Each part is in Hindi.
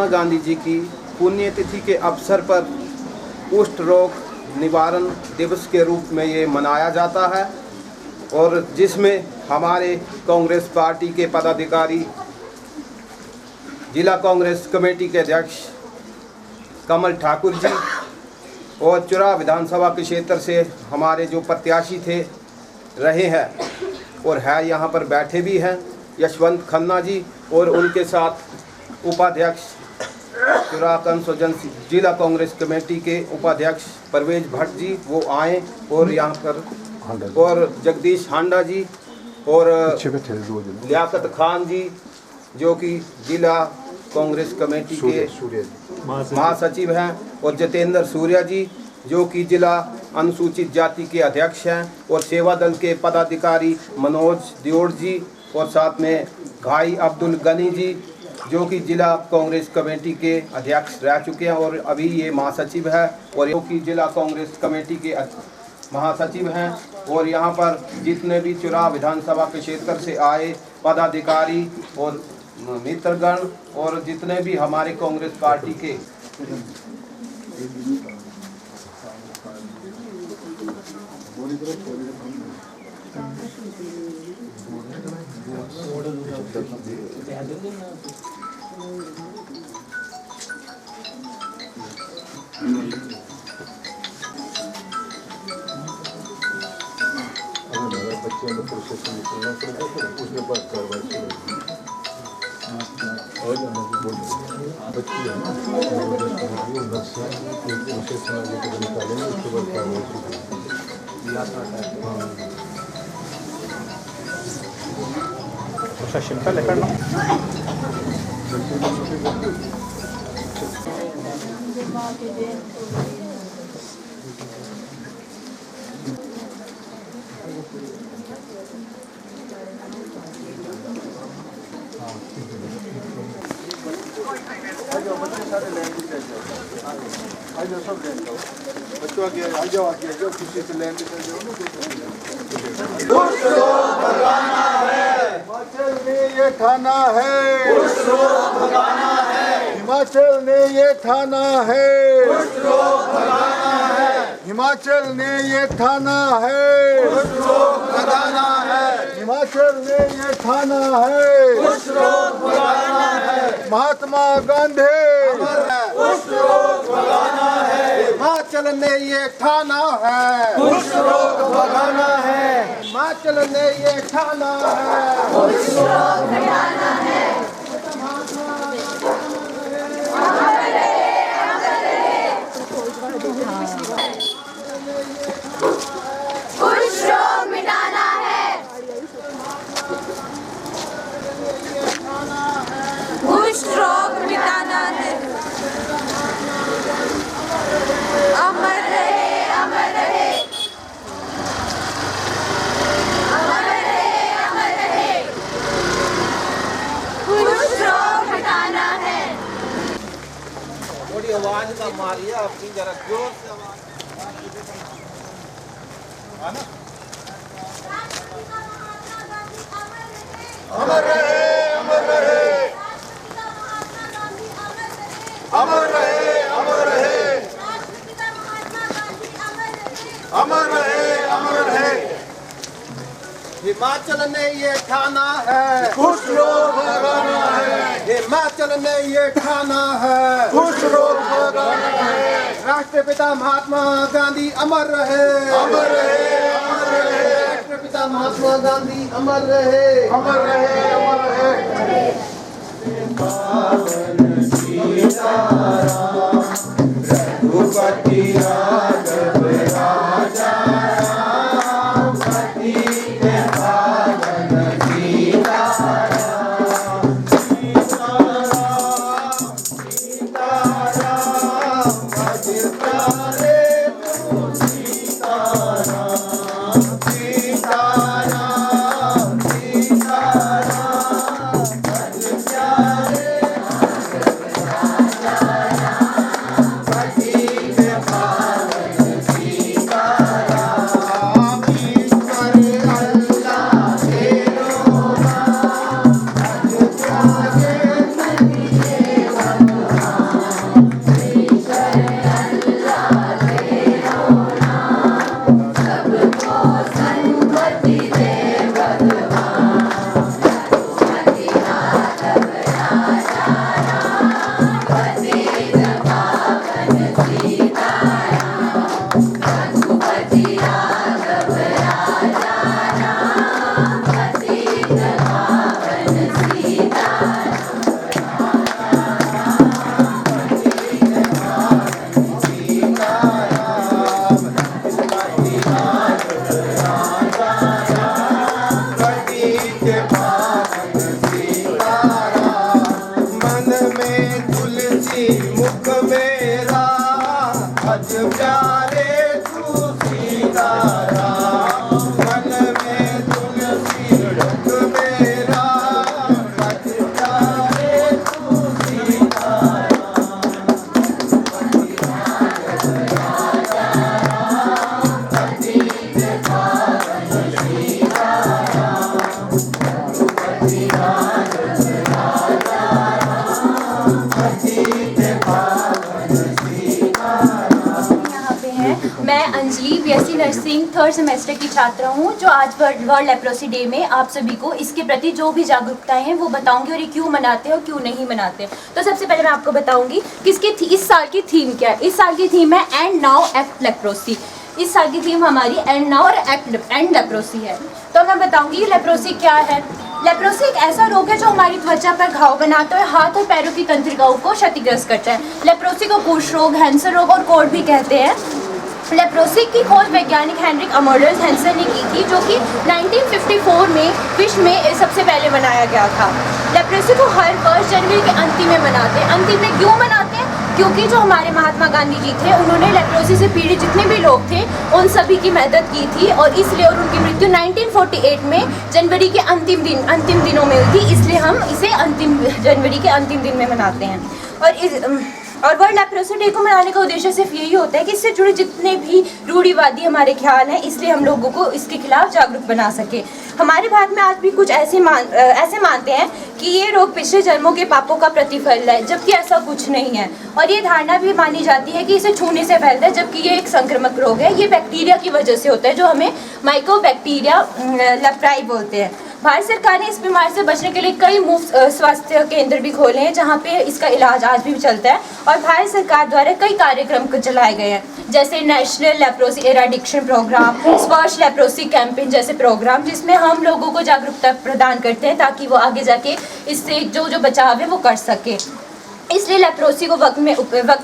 गांधी जी की पुण्यतिथि के अवसर पर कुष्ठ रोग निवारण दिवस के रूप में ये मनाया जाता है और जिसमें हमारे कांग्रेस पार्टी के पदाधिकारी, जिला कांग्रेस कमेटी के अध्यक्ष कमल ठाकुर जी और चुरा विधानसभा के क्षेत्र से हमारे जो प्रत्याशी थे रहे हैं और है यहाँ पर बैठे भी हैं यशवंत खन्ना जी, और उनके साथ उपाध्यक्ष चुरा कंसोजेंसी जिला कांग्रेस कमेटी के उपाध्यक्ष परवेज भट्ट जी वो आए और यहाँ पर और जगदीश हांडा जी और लियाकत खान जी जो कि जिला कांग्रेस कमेटी के महासचिव हैं और जितेंद्र सूर्या जी जो कि जिला अनुसूचित जाति के अध्यक्ष हैं और सेवा दल के पदाधिकारी मनोज दियोड़ जी और साथ में भाई अब्दुल गनी जी जो कि जिला कांग्रेस कमेटी के अध्यक्ष रह चुके हैं और अभी ये महासचिव है और जो कि जिला कांग्रेस कमेटी के महासचिव हैं। और यहाँ पर जितने भी चुरा विधानसभा के क्षेत्र से आए पदाधिकारी और मित्रगण और जितने भी हमारे कांग्रेस पार्टी के प्रशासन का लेकर ना बच्चों आगे आ जाओ खुशी से लैंड हिमाचल ने ये ठाना है, हिमाचल ने ये ठाना है, हिमाचल ने ये ठाना है, हिमाचल ने ये ठाना है, महात्मा गांधी हिमाचल ने ये ठाना है, हिमाचल ने ये ठाना है, आवाज का मारिए अपनी जरा जोर से अमर रहे, अमर रहे, अमर रहे, अमर रहे, अमर रहे, अमर रहे। हिमाचल ने ये ठाना है, खुश लोग भगाना है, हिमाचल ने ये ठाना है, खुश लोग भगाना है। राष्ट्रपिता महात्मा गांधी अमर रहे, अमर रहे, अमर रहे, राष्ट्रपिता महात्मा गांधी अमर रहे, अमर रहे, अमर रहे। सीताराम रघुपति राघव राजा मैं Anjali BSc nursing third semester की छात्रा हूँ, जो आज वर्ल्ड लेप्रोसी डे में आप सभी को इसके प्रति जो भी जागरूकताएं हैं वो बताऊंगी और ये क्यों मनाते हैं और क्यों नहीं मनाते। तो सबसे पहले मैं आपको बताऊंगी कि इस साल की थीम क्या है। इस साल की थीम है एंड नाउ एक्ट लेप्रोसी। इस साल की थीम हमारी एंड नाउ और एंड लेप्रोसी है। तो मैं बताऊंगी लेप्रोसी क्या है। लेप्रोसी एक ऐसा रोग है जो हमारी त्वचा पर घाव बनाता है, हाथ और पैरों की तंत्रिकाओं को क्षतिग्रस्त करता है। लेप्रोसी को कुष्ठ रोग, हैंसन रोग और कोढ़ भी कहते हैं। लेप्रोसी की खोज वैज्ञानिक हेनरिक अमोल्डर्स हैंसन ने की थी, जो कि 1954 में विश्व में सबसे पहले बनाया गया था। लेप्रोसी को हर वर्ष जनवरी के अंतिम में मनाते हैं। अंतिम में क्यों मनाते हैं? क्योंकि जो हमारे महात्मा गांधी जी थे, उन्होंने लेप्रोसी से पीड़ित जितने भी लोग थे उन सभी की मदद की थी, और इसलिए और उनकी मृत्यु 1948 में जनवरी के अंतिम दिनों में हुई थी। इसलिए हम इसे जनवरी के अंतिम दिन में मनाते हैं। और वर्ल्ड लेप्रोसी डे को मनाने का उद्देश्य सिर्फ यही होता है कि इससे जुड़े जितने भी रूढ़िवादी हमारे ख्याल हैं, इसलिए हम लोगों को इसके खिलाफ जागरूक बना सके। हमारे भारत में आज भी कुछ ऐसे मानते हैं कि ये रोग पिछले जन्मों के पापों का प्रतिफल है, जबकि ऐसा कुछ नहीं है। और ये धारणा भी मानी जाती है कि इसे छूने से फैलता है, जबकि ये एक संक्रामक रोग है। ये बैक्टीरिया की वजह से होता है, जो हमें माइकोबैक्टीरिया लेप्राई बोलते हैं। भारत सरकार ने इस बीमारी से बचने के लिए कई मुफ्त स्वास्थ्य केंद्र भी खोले हैं, जहां पे इसका इलाज आज भी चलता है। और भारत सरकार द्वारा कई कार्यक्रम चलाए गए हैं, जैसे नेशनल लेप्रोसी एराडिक्शन प्रोग्राम, स्पर्श लेप्रोसी कैंपेन जैसे प्रोग्राम, जिसमें हम लोगों को जागरूकता प्रदान करते हैं ताकि वो आगे जाके इससे जो बचाव है वो कर सके। इसलिए लेप्रोसी को वक्त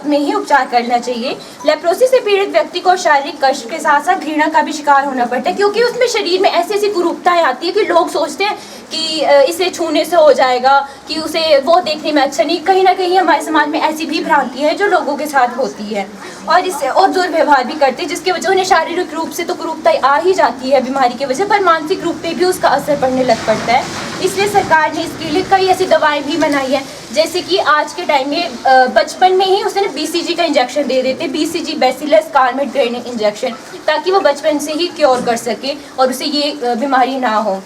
में ही उपचार करना चाहिए। लेप्रोसी से पीड़ित व्यक्ति को शारीरिक कष्ट के साथ साथ घृणा का भी शिकार होना पड़ता है, क्योंकि उसमें शरीर में ऐसी कुरूपताएं आती है कि लोग सोचते हैं कि इसे छूने से हो जाएगा, कि उसे वो देखने में अच्छा नहीं। कहीं ना कहीं हमारे समाज में ऐसी भी भ्रांति है जो लोगों के साथ होती है, और इससे और दुर्व्यवहार भी करते हैं, जिसकी वजह उन्हें शारीरिक रूप से तो कुरूपताएं आ ही जाती है बीमारी की वजह, पर मानसिक रूप पे भी उसका असर पड़ने लग पड़ता है। इसलिए सरकार ने इसके लिए कई ऐसी दवाएं भी बनाई है, जैसे कि आज के टाइम में बचपन में ही उसे BCG का इंजेक्शन दे देते, BCG बैसिलस कार्मेट ग्रेनिंग इंजेक्शन, ताकि वो बचपन से ही क्योर कर सके और उसे ये बीमारी ना हो।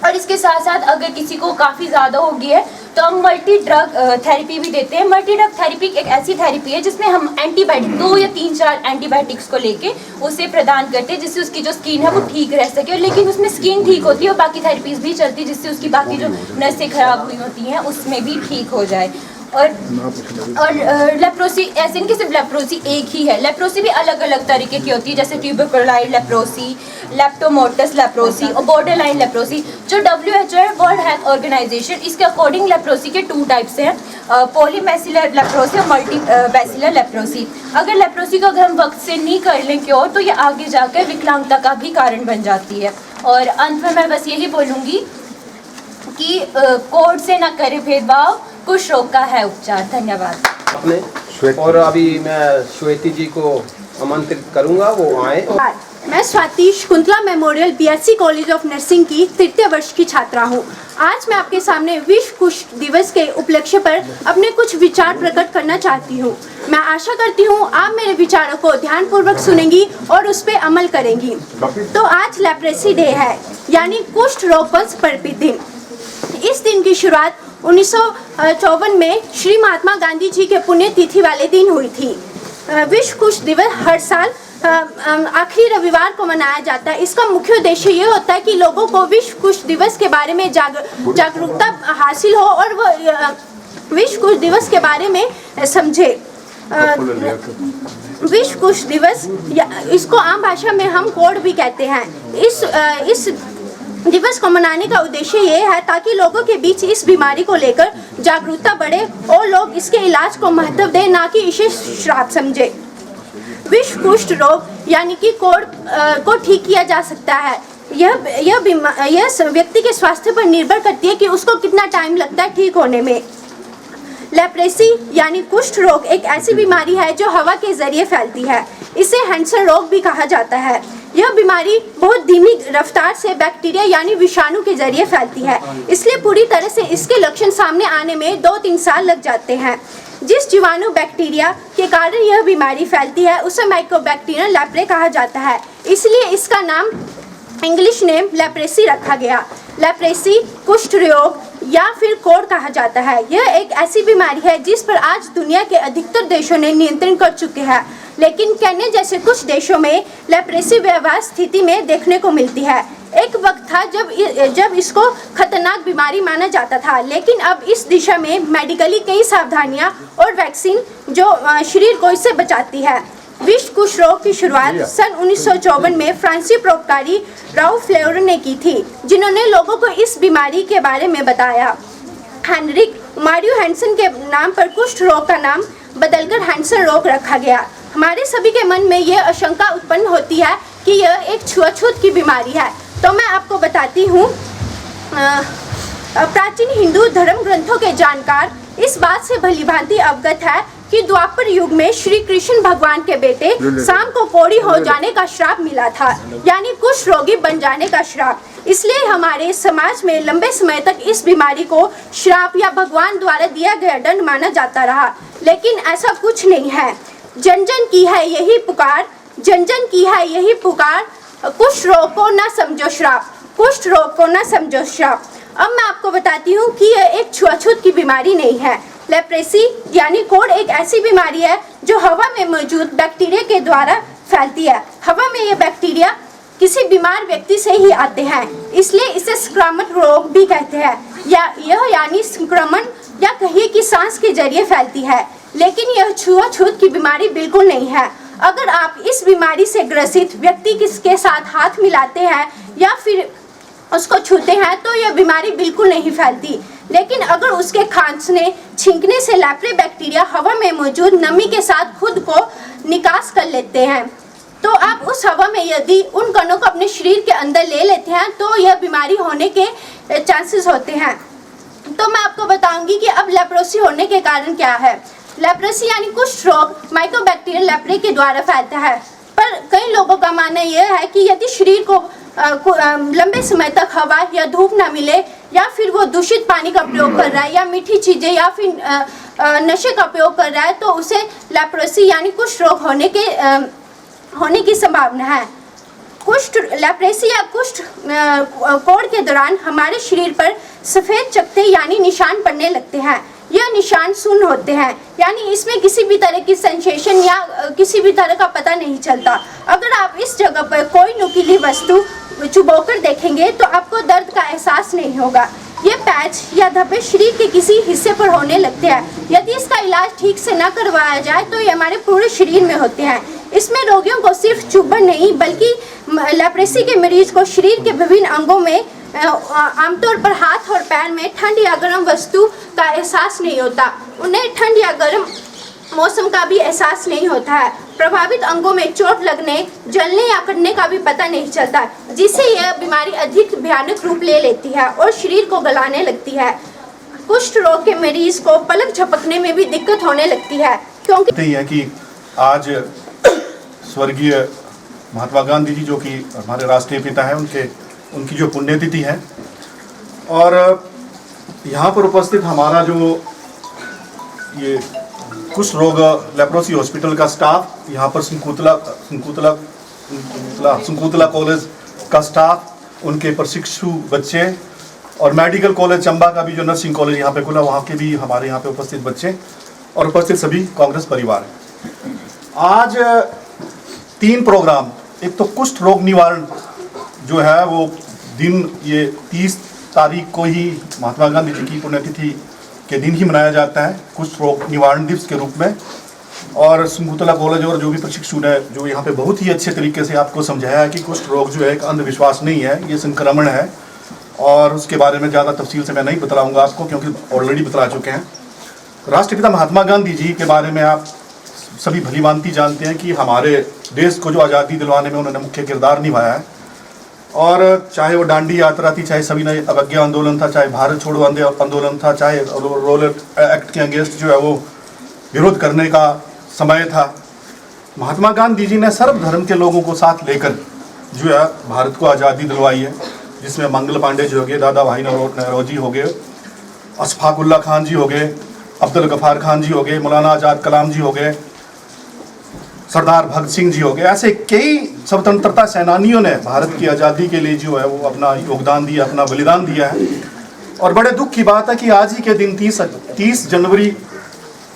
और इसके साथ साथ अगर किसी को काफ़ी ज़्यादा हो गई है तो हम मल्टी ड्रग थेरेपी भी देते हैं। मल्टी ड्रग थेरेपी एक ऐसी थेरेपी है जिसमें हम एंटीबायोटिक 2 या 3-4 एंटीबायोटिक्स को लेके उसे प्रदान करते हैं, जिससे उसकी जो स्किन है वो ठीक रह सके। लेकिन उसमें स्किन ठीक होती है और बाकी थेरेपीज भी चलती है, जिससे उसकी बाकी जो नसें खराब हुई होती हैं उसमें भी ठीक हो जाए। और लेप्रोसी ऐसे नहीं कि सिर्फ लेप्रोसी एक ही है, लेप्रोसी भी अलग अलग तरीके की होती है, जैसे ट्यूबरकुलोसिस लेप्रोसी, लेप्टोमोटस लेप्रोसी और बॉर्डरलाइन लेप्रोसी। जो WHO है, वर्ल्ड हेल्थ ऑर्गेनाइजेशन, इसके अकॉर्डिंग लेप्रोसी के 2 टाइप्स हैं, पॉलीबैसिलर लेप्रोसी और मल्टीबैसिलर लेप्रोसी। अगर लेप्रोसी को अगर हम वक्त से नहीं कर लें क्योर, तो ये आगे जाकर विकलांगता का भी कारण बन जाती है। और अंत में मैं बस यही बोलूँगी कि कोर्ट से ना करे भेदभाव, कुछ रोग का है उपचार। धन्यवाद। अपने और अभी मैं श्वेती जी को आमंत्रित करूंगा, वो आए। मैं Swati Shakuntala memorial BSc college of nursing की 3य वर्ष की छात्रा हूँ। आज मैं आपके सामने विश्व कुष्ठ दिवस के उपलक्ष्य पर अपने कुछ विचार प्रकट करना चाहती हूँ। मैं आशा करती हूँ आप मेरे विचारों को ध्यानपूर्वक सुनेंगी और उस पर अमल करेंगी। तो आज लेप्रोसी डे है, यानी कुष्ठ रोग पर समर्पित दिन। इस दिन की शुरुआत 1954 में श्री महात्मा गांधी जी के पुण्यतिथि वाले दिन हुई थी। विश्व कुष्ठ दिवस हर साल आखिरी रविवार को मनाया जाता है। इसका मुख्य उद्देश्य ये होता है कि लोगों को विश्व कुष्ठ दिवस के बारे में जागरूकता हासिल हो और वो विश्व कुष्ठ दिवस के बारे में समझे। विश्व कुष्ठ दिवस, या इसको आम भाषा में हम कोढ़ भी कहते हैं। इस दिवस को मनाने का उद्देश्य ये है ताकि लोगों के बीच इस बीमारी को लेकर जागरूकता बढ़े और लोग इसके इलाज को महत्व दें, ना कि इसे श्राप समझे। विश्व कुष्ठ रोग यानी कि कोढ़ को ठीक किया जा सकता है। यह व्यक्ति के स्वास्थ्य पर निर्भर करती है कि उसको कितना टाइम लगता है ठीक होने में। लेप्रेसी यानी कुष्ठ रोग एक ऐसी बीमारी है जो हवा के जरिए फैलती है। इसे हैंसन रोग भी कहा जाता है। यह बीमारी बहुत धीमी रफ्तार से बैक्टीरिया यानी विषाणु के जरिए फैलती है, इसलिए पूरी तरह से इसके लक्षण सामने आने में 2-3 साल लग जाते हैं। जिस जीवाणु बैक्टीरिया के कारण यह बीमारी फैलती है उसे माइकोबैक्टीरियम लेप्रे कहा जाता है, इसलिए इसका नाम इंग्लिश नेम लेप्रेसी रखा गया। लेप्रेसी कुष्ठ रोग या फिर कोढ़ कहा जाता है। यह एक ऐसी बीमारी है जिस पर आज दुनिया के अधिकतर देशों ने नियंत्रण कर चुके हैं, लेकिन केन्या जैसे कुछ देशों में लेप्रेसी व्यवहार स्थिति में देखने को मिलती है। एक वक्त था जब इसको खतरनाक बीमारी माना जाता था, लेकिन अब इस दिशा में मेडिकली कई सावधानियां और वैक्सीन जो शरीर को इससे बचाती है। विश्व कुष्ठ रोग की शुरुआत सन 1954 में फ्रांसीसी परोपकारी राउफ फ्लेवर ने की थी, जिन्होंने लोगों को इस बीमारी के बारे में बताया। हेनरिक मारियो हैंसन के नाम पर कुष्ठ रोग का नाम बदलकर हैंसन रोग रखा गया। हमारे सभी के मन में यह आशंका उत्पन्न होती है कि यह एक छुआछूत की बीमारी है, तो मैं आपको बताती हूँ। प्राचीन हिंदू धर्म ग्रंथों के जानकार इस बात से भलीभांति अवगत है कि द्वापर युग में श्री कृष्ण भगवान के बेटे शाम को कोढ़ी हो जाने का श्राप मिला था, यानी कुष्ठ रोगी बन जाने का श्राप। इसलिए हमारे समाज में लंबे समय तक इस बीमारी को श्राप या भगवान द्वारा दिया गया दंड माना जाता रहा, लेकिन ऐसा कुछ नहीं है। जन जन की है यही पुकार, जन जन की है यही पुकार, कुष्ठ रोग को न समझो श्राप, कुष्ठ रोग को न समझो श्राप। अब मैं आपको बताती हूँ कि यह एक छुआछूत की बीमारी नहीं है। लेप्रेसी यानी कोढ़ एक ऐसी बीमारी है जो हवा में मौजूद बैक्टीरिया के द्वारा फैलती है। हवा में ये बैक्टीरिया किसी बीमार व्यक्ति से ही आते हैं, इसलिए इसे संक्रामक रोग भी कहते हैं। यह यानी संक्रमण या कहिए कि सांस के जरिए फैलती है, लेकिन यह छुआछूत की बीमारी बिल्कुल नहीं है। अगर आप इस बीमारी से ग्रसित व्यक्ति के साथ हाथ मिलाते हैं या फिर उसको छूते हैं तो यह बीमारी बिल्कुल नहीं फैलती, लेकिन अगर उसके खांसने छींकने से लेप्रे बैक्टीरिया हवा में मौजूद नमी के साथ खुद को निकास कर लेते हैं, तो आप उस हवा में यदि उन कणों को अपने शरीर के अंदर ले लेते हैं तो यह बीमारी होने के चांसेस होते हैं। तो मैं आपको बताऊंगी कि अब लेप्रोसी होने के कारण क्या है। लेप्रोसी यानी कुष्ठ रोग माइकोबैक्टीरियम लेप्रे के द्वारा फैलता है, पर कई लोगों का मानना यह है कि यदि शरीर को लंबे समय तक हवा या धूप ना मिले या फिर वो दूषित पानी का प्रयोग कर रहा है या मीठी चीज़ें या फिर नशे का प्रयोग कर रहा है तो उसे लेप्रोसी यानी कुष्ठ रोग होने की संभावना है। लेप्रेसी या कुष्ठ कोढ़ के दौरान हमारे शरीर पर सफ़ेद चकत्ते यानी निशान पड़ने लगते हैं। यह निशान शून्य होते हैं, यानी इसमें किसी भी तरह की सेंसेशन या किसी भी तरह का पता नहीं चलता। अगर आप इस जगह पर कोई नुकीली वस्तु चुभोकर देखेंगे तो आपको दर्द का एहसास नहीं होगा। ये पैच या धब्बे शरीर के किसी हिस्से पर होने लगते हैं। यदि इसका इलाज ठीक से न करवाया जाए तो ये हमारे पूरे शरीर में होते हैं। इसमें रोगियों को सिर्फ चुभन नहीं बल्कि लेप्रेसी के मरीज को शरीर के विभिन्न अंगों में आमतौर पर हाथ और पैर में ठंड या गर्म वस्तु का एहसास नहीं होता। उन्हें ठंड या गर्म मौसम का भी एहसास नहीं होता है। प्रभावित अंगों में चोट लगने, जलने या कटने का भी पता नहीं चलता, जिससे यह बीमारी अधिक भयानक रूप ले लेती है और शरीर को गलाने लगती है। कुष्ठ रोग के मरीज को पलक झपकने में भी दिक्कत होने लगती है, क्योंकि है कि आज स्वर्गीय महात्मा गांधी जी जो कि हमारे राष्ट्रीय पिता हैं उनकी जो पुण्यतिथि है और यहाँ पर उपस्थित हमारा जो ये कुष्ठ रोग लेप्रोसी हॉस्पिटल का स्टाफ, यहाँ पर संकुतला कॉलेज का स्टाफ, उनके प्रशिक्षु बच्चे और मेडिकल कॉलेज चंबा का भी जो नर्सिंग कॉलेज यहाँ पे खुला वहाँ के भी हमारे यहाँ पे उपस्थित बच्चे और उपस्थित सभी कांग्रेस परिवार। आज 3 प्रोग्राम, एक तो कुष्ठ रोग निवारण जो है वो दिन ये 30 तारीख को ही महात्मा गांधी जी की पुण्यतिथि के दिन ही मनाया जाता है कुष्ठ रोग निवारण दिवस के रूप में। और शकुंतला कॉलेज और जो भी प्रशिक्षु है जो यहाँ पे बहुत ही अच्छे तरीके से आपको समझाया है कि कुष्ठ रोग जो है एक अंधविश्वास नहीं है, ये संक्रमण है। और उसके बारे में ज़्यादा तफसील से मैं नहीं बतलाऊँगा आपको, क्योंकि ऑलरेडी बतला चुके हैं। राष्ट्रपिता महात्मा गांधी जी के बारे में आप सभी भलीभांति जानते हैं कि हमारे देश को जो आज़ादी दिलवाने में उन्होंने मुख्य किरदार निभाया है। और चाहे वो दांडी यात्रा थी, चाहे सविनय अवज्ञा आंदोलन था, चाहे भारत छोड़ो आंदोलन था, चाहे रोलर एक्ट के अगेंस्ट जो है वो विरोध करने का समय था, महात्मा गांधी जी ने सर्वधर्म के लोगों को साथ लेकर जो है भारत को आज़ादी दिलवाई है, जिसमें मंगल पांडे जी हो गए, दादा भाई नौरोजी हो गए, अशफाक उल्ला खान जी हो गए, अब्दुल गफ़ार खान जी हो गए, मौलाना आज़ाद कलाम जी हो गए, सरदार भगत सिंह जी हो गए। ऐसे कई स्वतंत्रता सेनानियों ने भारत की आज़ादी के लिए जो है वो अपना योगदान दिया, अपना बलिदान दिया है। और बड़े दुख की बात है कि आज ही के दिन 30 जनवरी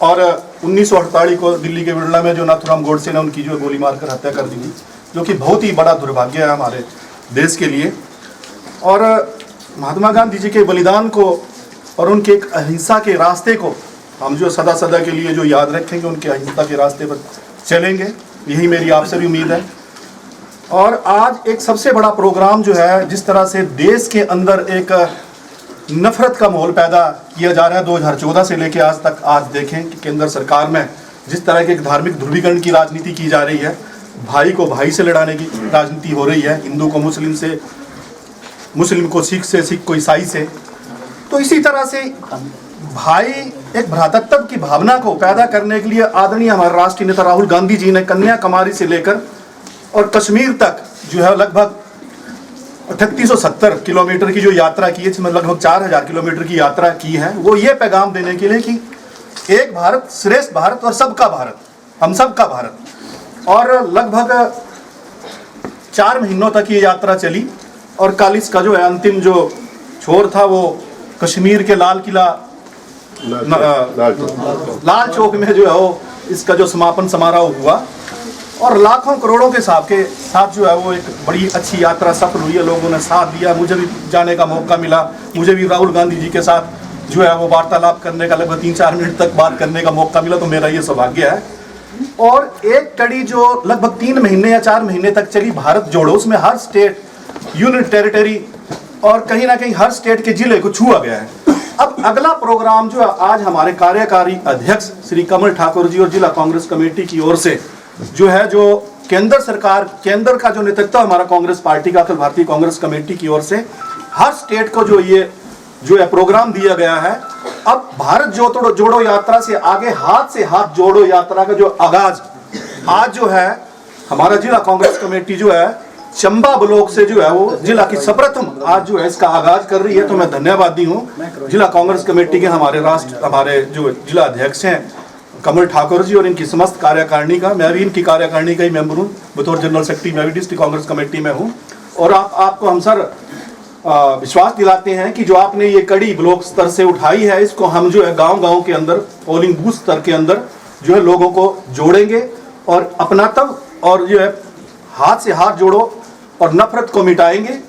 और 1948 को दिल्ली के बिरला में जो नाथूराम गोडसे ने उनकी जो गोली मारकर हत्या कर दी, जो कि बहुत ही बड़ा दुर्भाग्य है हमारे देश के लिए। और महात्मा गांधी जी के बलिदान को और उनके एक अहिंसा के रास्ते को हम जो सदा सदा के लिए जो याद रखेंगे, उनके अहिंसा के रास्ते पर चलेंगे, यही मेरी आपसे भी उम्मीद है। और आज एक सबसे बड़ा प्रोग्राम जो है, जिस तरह से देश के अंदर एक नफरत का माहौल पैदा किया जा रहा है 2014 से लेकर आज तक, आज देखें कि केंद्र सरकार में जिस तरह के धार्मिक ध्रुवीकरण की राजनीति की जा रही है, भाई को भाई से लड़ाने की राजनीति हो रही है, हिंदू को मुस्लिम से, मुस्लिम को सिख से, सिख को ईसाई से। तो इसी तरह से भाई एक भ्रातृत्व की भावना को पैदा करने के लिए आदरणीय हमारे राष्ट्रीय नेता राहुल गांधी जी ने कन्याकुमारी से लेकर और कश्मीर तक जो है लगभग 3870 किलोमीटर की जो यात्रा की है, जिसमें लगभग 4000 किलोमीटर की यात्रा की है, वो ये पैगाम देने के लिए कि एक भारत श्रेष्ठ भारत और सबका भारत, हम सबका भारत। और लगभग 4 महीनों तक ये यात्रा चली और कल इसका जो है अंतिम जो छोर था वो कश्मीर के लाल किला लाल चौक में जो है वो इसका जो समापन समारोह हुआ। और लाखों करोड़ों के साथ जो है वो एक बड़ी अच्छी यात्रा सफल हुई है, लोगों ने साथ दिया। मुझे भी जाने का मौका मिला, मुझे भी राहुल गांधी जी के साथ जो है वो वार्तालाप करने का लगभग 3-4 मिनट तक बात करने का मौका मिला, तो मेरा ये सौभाग्य है। और एक कड़ी जो लगभग 3 महीने या 4 महीने तक चली भारत जोड़ो, उसमें हर स्टेट, यूनियन टेरिटरी और कहीं ना कहीं हर स्टेट के जिले को छुआ गया है। अब अगला प्रोग्राम जो है आज हमारे कार्यकारी अध्यक्ष श्री कमल ठाकुर जी और जिला कांग्रेस कमेटी की ओर से जो है, जो केंद्र सरकार, केंद्र का जो नेतृत्व हमारा कांग्रेस पार्टी का, अखिल भारतीय कांग्रेस कमेटी की ओर से हर स्टेट को जो ये जो है प्रोग्राम दिया गया है। अब भारत जोड़ो यात्रा से आगे हाथ से हाथ जोड़ो यात्रा का जो आगाज आज जो है हमारा जिला कांग्रेस कमेटी जो है चंबा ब्लॉक से जो है वो जिला की सर्वप्रथम आज जो है इसका आगाज कर रही है। तो मैं धन्यवादी हूँ जिला कांग्रेस कमेटी के हमारे जो जिला अध्यक्ष हैं कमल ठाकुर जी और इनकी समस्त कार्यकारिणी का। मैं भी इनकी कार्यकारिणी का ही मेंबर हूँ, बतौर जनरल सेक्रेटरी मैं भी डिस्ट्रिक्ट कांग्रेस कमेटी में हूँ। और आपको हम सर विश्वास दिलाते हैं कि जो आपने ये कड़ी ब्लॉक स्तर से उठाई है, इसको हम जो है गांव-गांव के अंदर, पोलिंग बूथ स्तर के अंदर जो है लोगों को जोड़ेंगे और अपनातव और जो है हाथ से हाथ जोड़ो और नफरत को मिटाएंगे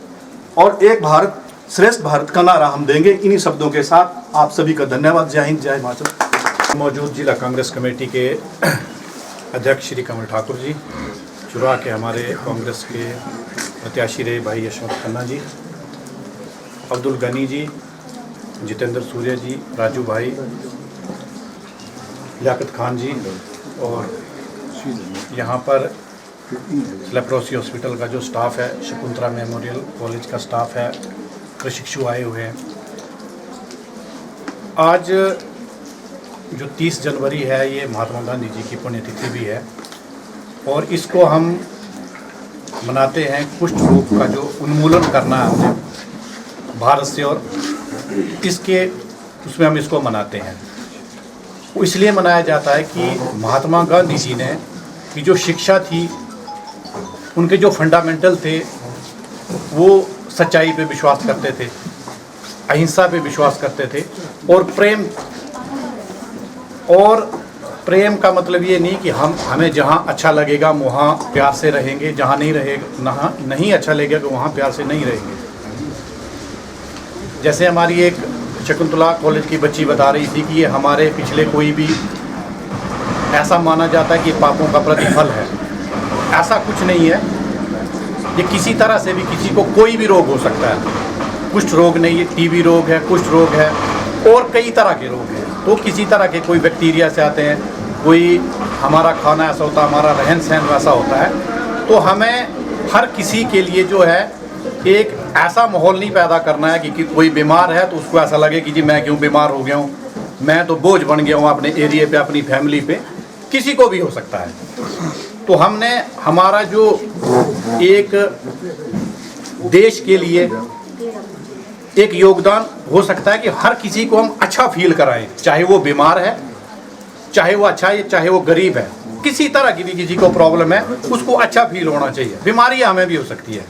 और एक भारत श्रेष्ठ भारत का नारा हम देंगे। इन्हीं शब्दों के साथ आप सभी का धन्यवाद। जय हिंद, जय हिमाचल। मौजूद जिला कांग्रेस कमेटी के अध्यक्ष श्री कमल ठाकुर जी, चुरा के हमारे कांग्रेस के प्रत्याशी रहे भाई यशवंत खन्ना जी, अब्दुल गनी जी, जितेंद्र सूर्य जी, राजू भाई, लियाकत खान जी और यहाँ पर लेप्रोसी हॉस्पिटल का जो स्टाफ है, शकुंतला मेमोरियल कॉलेज का स्टाफ है, प्रशिक्षु आए हुए हैं। आज जो 30 जनवरी है ये महात्मा गांधी जी की पुण्यतिथि भी है और इसको हम मनाते हैं कुष्ठ रोग का जो उन्मूलन करना है हमने भारत से, और इसके उसमें हम इसको मनाते हैं। वो इसलिए मनाया जाता है कि महात्मा गांधी जी ने की जो शिक्षा थी, उनके जो फंडामेंटल थे, वो सच्चाई पे विश्वास करते थे, अहिंसा पे विश्वास करते थे और प्रेम का मतलब ये नहीं कि हमें जहाँ अच्छा लगेगा वहाँ प्यार से रहेंगे, जहाँ नहीं अच्छा लगेगा वहाँ प्यार से नहीं रहेंगे। जैसे हमारी एक शकुंतला कॉलेज की बच्ची बता रही थी कि ये हमारे पिछले कोई भी ऐसा माना जाता है कि पापों का प्रतिफल है। ऐसा कुछ नहीं है। ये किसी तरह से भी किसी को कोई भी रोग हो सकता है। कुष्ठ रोग नहीं, ये टीबी रोग है, कुष्ठ रोग है और कई तरह के रोग हैं। तो किसी तरह के कोई बैक्टीरिया से आते हैं, कोई हमारा खाना ऐसा होता है, हमारा रहन सहन वैसा होता है। तो हमें हर किसी के लिए जो है एक ऐसा माहौल नहीं पैदा करना है कि कोई बीमार है तो उसको ऐसा लगे कि जी मैं क्यों बीमार हो गया हूँ, मैं तो बोझ बन गया हूँ अपने एरिया पे, अपनी फैमिली पे। किसी को भी हो सकता है। तो हमने हमारा जो एक देश के लिए एक योगदान हो सकता है कि हर किसी को हम अच्छा फील कराएं, चाहे वो बीमार है, चाहे वो अच्छा है, चाहे वो गरीब है, किसी तरह की भी किसी को प्रॉब्लम है उसको अच्छा फील होना चाहिए। बीमारी हमें भी हो सकती है,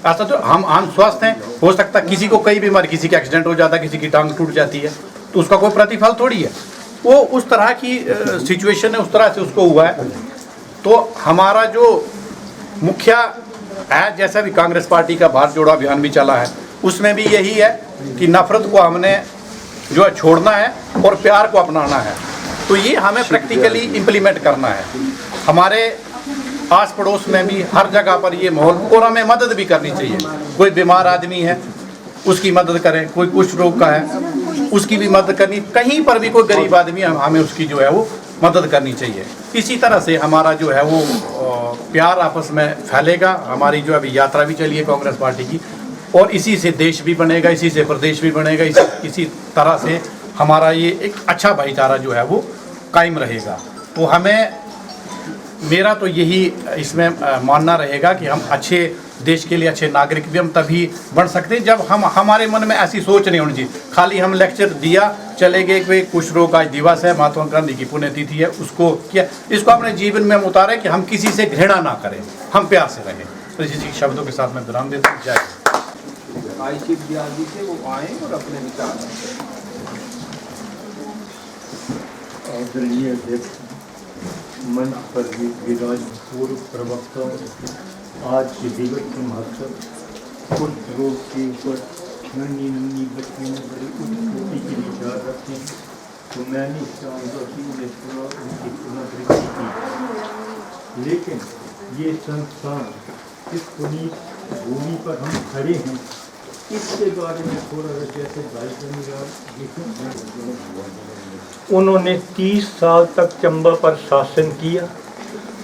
ऐसा तो हम स्वस्थ हैं, हो सकता है किसी को कई बीमारी, किसी का एक्सीडेंट हो जाता है, किसी की टांग टूट जाती है, तो उसका कोई प्रतिफल थोड़ी है। वो उस तरह की सिचुएशन है, उस तरह से उसको हुआ है। तो हमारा जो मुखिया है, जैसा भी कांग्रेस पार्टी का भारत जोड़ो अभियान भी चला है, उसमें भी यही है कि नफरत को हमने जो है छोड़ना है और प्यार को अपनाना है। तो ये हमें प्रैक्टिकली इम्प्लीमेंट करना है। हमारे आस पड़ोस में भी हर जगह पर ये माहौल, और हमें मदद भी करनी चाहिए। कोई बीमार आदमी है उसकी मदद करें, कोई कुछ रोग का है उसकी भी मदद करनी, कहीं पर भी कोई गरीब आदमी है हमें उसकी जो है वो मदद करनी चाहिए। इसी तरह से हमारा जो है वो प्यार आपस में फैलेगा। हमारी जो अभी यात्रा भी चली है कांग्रेस पार्टी की, और इसी से देश भी बनेगा, इसी से प्रदेश भी बनेगा, इसी तरह से हमारा ये एक अच्छा भाईचारा जो है वो कायम रहेगा। तो हमें, मेरा तो यही इसमें मानना रहेगा कि हम अच्छे देश के लिए अच्छे नागरिक भी हम तभी बन सकते हैं जब हमारे मन में ऐसी सोच नहीं होनी चाहिए। खाली हम लेक्चर दिया चले गए, कोई कुष्ठ रोग का दिवस है, महात्मा गांधी की पुण्यतिथि है, उसको किया, इसको अपने जीवन में हम उतारें कि हम किसी से घृणा ना करें, हम प्यार से रहें। तो इसी शब्दों के साथ मैं विराम देता हूँ। जय से वो आए और अपने विचार आदरणीय अध्यक्ष, मंच पर भी विराज पूर्व प्रवक्ता, आज के दिवस के महत्व कुष्ठ रोग के ऊपर नन्ही नन्ही बच्चियों ने बड़ी उत्पत्ति के विचार रखे हैं। तो मैं नहीं चाहूँगा कि उन्हें थोड़ा उनकी पुनर्वृत्ति की, लेकिन ये संस्थान इस पुनीत भूमि पर हम खड़े हैं, इसके बारे में थोड़ा जैसे उन्होंने 30 साल तक चंबा पर शासन किया।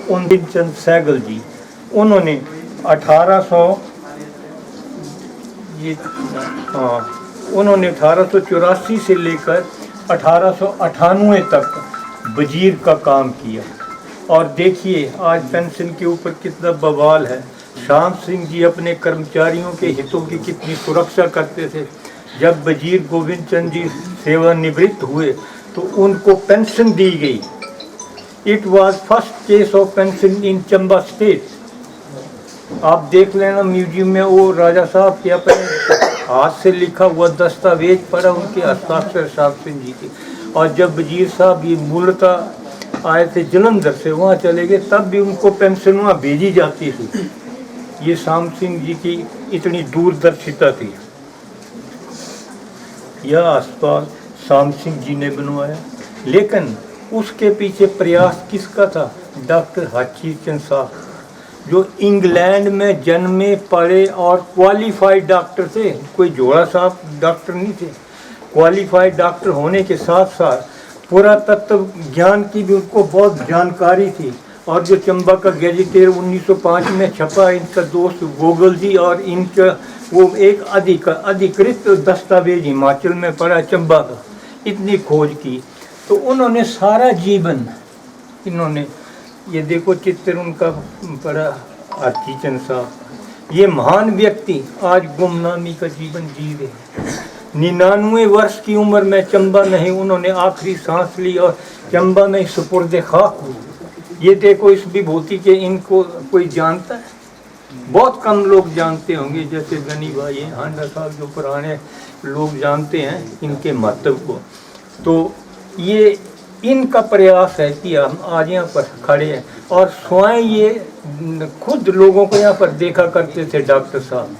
उदित चंद सहगल जी, उन्होंने 1884 से लेकर 1898 तक वजीर का काम किया। और देखिए आज पेंशन के ऊपर कितना बवाल है। श्याम सिंह जी अपने कर्मचारियों के हितों की कितनी सुरक्षा करते थे। जब वजीर गोविंद चंद जी सेवानिवृत्त हुए तो उनको पेंशन दी गई। It was first case of pension in Chamba state. आप देख लेना म्यूजियम में, वो राजा साहब के अपने हाथ से लिखा हुआ दस्तावेज पड़ा, उनके हस्ताक्षर श्याम सिंह जी के। और जब वजीर साहब ये मूलतः आए थे जलंधर से, वहाँ चले गए, तब भी उनको पेंशन वहाँ भेजी जाती थी। ये श्याम सिंह जी की इतनी दूरदर्शिता थी। यह अस्पताल श्याम सिंह जी ने बनवाया, लेकिन उसके पीछे प्रयास किसका था? डॉक्टर हाची चंद साहब, जो इंग्लैंड में जन्मे पढ़े और क्वालिफाइड डॉक्टर थे। कोई जोड़ा साहब डॉक्टर नहीं थे। क्वालिफाइड डॉक्टर होने के साथ साथ पुरातत्व ज्ञान की भी उनको बहुत जानकारी थी। और जो चंबा का गैजेटियर 1905 में छपा, इनका दोस्त गोगल जी और इनका वो एक अधिकृत दस्तावेज हिमाचल में पड़ा चंबा का, इतनी खोज की। तो उन्होंने सारा जीवन, इन्होंने ये देखो चित्र उनका पड़ा, हाची चंद साहब, ये महान व्यक्ति आज गुमनामी का जीवन जी रहे। 99 वर्ष की उम्र में चंबा में ही उन्होंने आखिरी सांस ली और चंबा में सुपुर्द खाक हुई। ये देखो इस विभूति के, इनको कोई जानता है? बहुत कम लोग जानते होंगे, जैसे गनी भाई हैं, हांडा साहब, जो पुराने लोग जानते हैं इनके महत्व को। तो ये इनका प्रयास है कि हम आज यहाँ पर खड़े हैं, और स्वयं ये खुद लोगों को यहाँ पर देखा करते थे डॉक्टर साहब।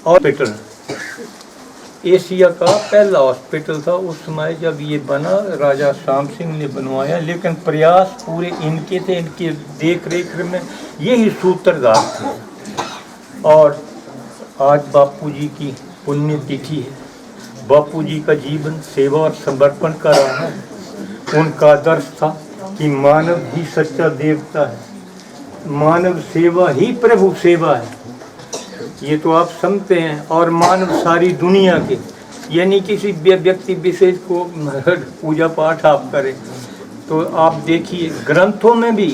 और हॉस्पिटल एशिया का पहला हॉस्पिटल था उस समय जब ये बना, राजा श्याम सिंह ने बनवाया, लेकिन प्रयास पूरे इनके थे, इनके देख रेख में यही सूत्रधार थे। और आज बापू जी की पुण्यतिथि है। बापू जी का जीवन सेवा और समर्पण का रहा है। उनका आदर्श था कि मानव ही सच्चा देवता है, मानव सेवा ही प्रभु सेवा है। ये तो आप समझते हैं। और मानव सारी दुनिया के, यानी किसी व्यक्ति विशेष को पूजा पाठ आप करें तो आप देखिए ग्रंथों में भी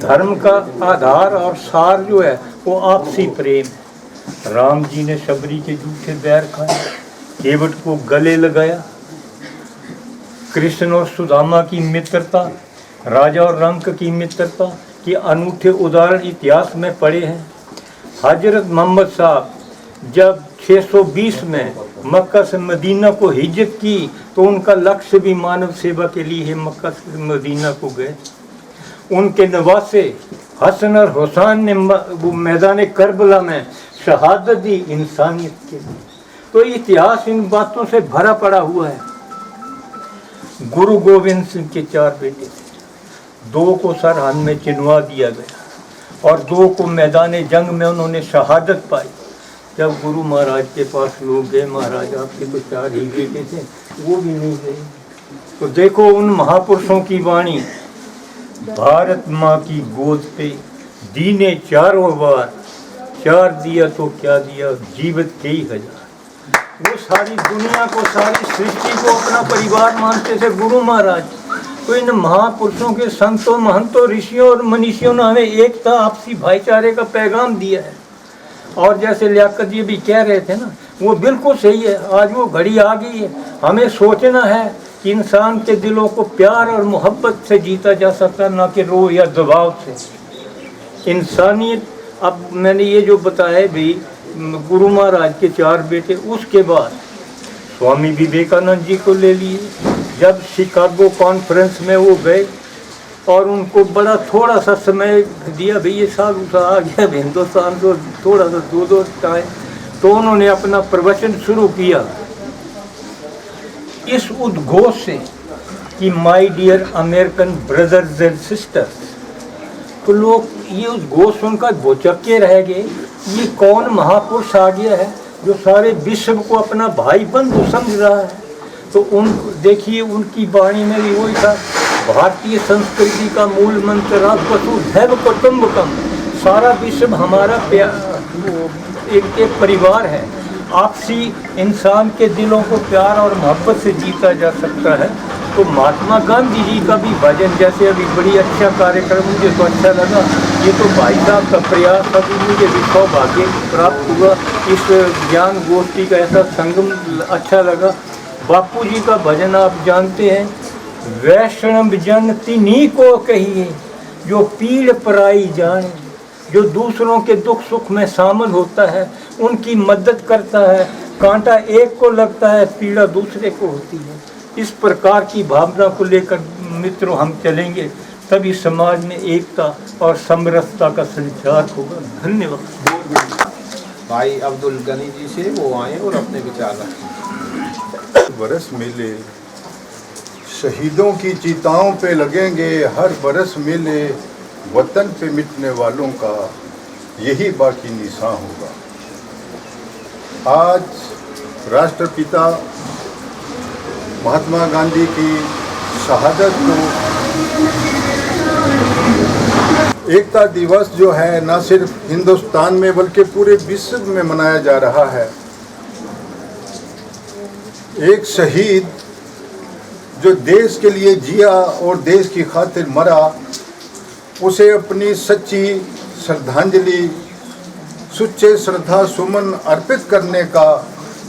धर्म का आधार और सार जो है वो आपसी प्रेम है। राम जी ने शबरी के जूठे बैर खाए, केवट को गले लगाया। कृष्ण और सुदामा की मित्रता, राजा और रंक की मित्रता के अनूठे उदाहरण इतिहास में पड़े हैं। हजरत मोहम्मद साहब जब 620 में मक्का से मदीना को हिजरत की तो उनका लक्ष्य भी मानव सेवा के लिए मक्का से मदीना को गए। उनके नवासे हसन और हुसैन ने मैदान करबला में शहादत दी इंसानियत के लिए। तो इतिहास इन बातों से भरा पड़ा हुआ है। गुरु गोविंद सिंह के 4 बेटे थे, 2 को सरहद में चिनवा दिया गया और 2 को मैदान जंग में उन्होंने शहादत पाई। जब गुरु महाराज के पास लोग गए, महाराज आपके तो 4 ही बेटे थे, वो भी नहीं गए। तो देखो उन महापुरुषों की वाणी, भारत माँ की गोद पे दीने 4 बार, 4 दिया तो क्या दिया, जीवित कई हजार। वो सारी दुनिया को, सारी सृष्टि को अपना परिवार मानते थे गुरु महाराज। तो इन महापुरुषों के संतों, महंतों, ऋषियों और मनीषियों ने हमें एकता, आपसी भाईचारे का पैगाम दिया है। और जैसे लियाकत जी भी कह रहे थे ना, वो बिल्कुल सही है। आज वो घड़ी आ गई है, हमें सोचना है कि इंसान के दिलों को प्यार और मोहब्बत से जीता जा सकता है, ना कि रोह या दबाव से। इंसानियत, अब मैंने ये जो बताया भी गुरु महाराज के 4 बेटे, उसके बाद स्वामी विवेकानंद जी को ले लिए। जब शिकागो कॉन्फ्रेंस में वो गए और उनको बड़ा थोड़ा सा समय दिया, भाई ये साल आ गया हिंदुस्तान को थोड़ा सा 2 टाइम, तो उन्होंने अपना प्रवचन शुरू किया इस उद्घोष से कि my dear American brothers and sisters. तो लोग ये उद्घोष सुनकर भौचक्के रह गए, ये कौन महापुरुष आ गया है जो सारे विश्व को अपना भाई बंधु समझ रहा है। तो उन देखिए उनकी वाणी में भी वही था, भारतीय संस्कृति का मूल मंत्र वसुधैव कुटुंबकम, सारा विश्व हमारा एक परिवार है। आपसी इंसान के दिलों को प्यार और मोहब्बत से जीता जा सकता है। तो महात्मा गांधी जी का भी भजन, जैसे अभी बड़ी अच्छा कार्यक्रम, मुझे तो अच्छा लगा। ये तो भाई साहब का प्रयास, अभी मुझे भी सौभाग्य प्राप्त हुआ इस ज्ञान गोष्ठी का ऐसा संगम, अच्छा लगा। बापू जी का भजन आप जानते हैं, वैष्णव जन तिन्हीं को कहिए जो पीड़ पराई जाने, जो दूसरों के दुख सुख में शामिल होता है, उनकी मदद करता है। कांटा एक को लगता है, पीड़ा दूसरे को होती है। इस प्रकार की भावना को लेकर मित्रों हम चलेंगे, तभी समाज में एकता और समरसता का संचार होगा। धन्यवाद। भाई अब्दुल गनी जी से वो आए और अपने विचार रखें। बरस मेले शहीदों की चिताओं पे लगेंगे, हर बरस मेले वतन पे मिटने वालों का यही बाकी निशान होगा। आज राष्ट्रपिता महात्मा गांधी की शहादत को एकता दिवस जो है न सिर्फ हिंदुस्तान में बल्कि पूरे विश्व में मनाया जा रहा है। एक शहीद जो देश के लिए जिया और देश की खातिर मरा, उसे अपनी सच्ची श्रद्धांजलि, सच्चे श्रद्धा सुमन अर्पित करने का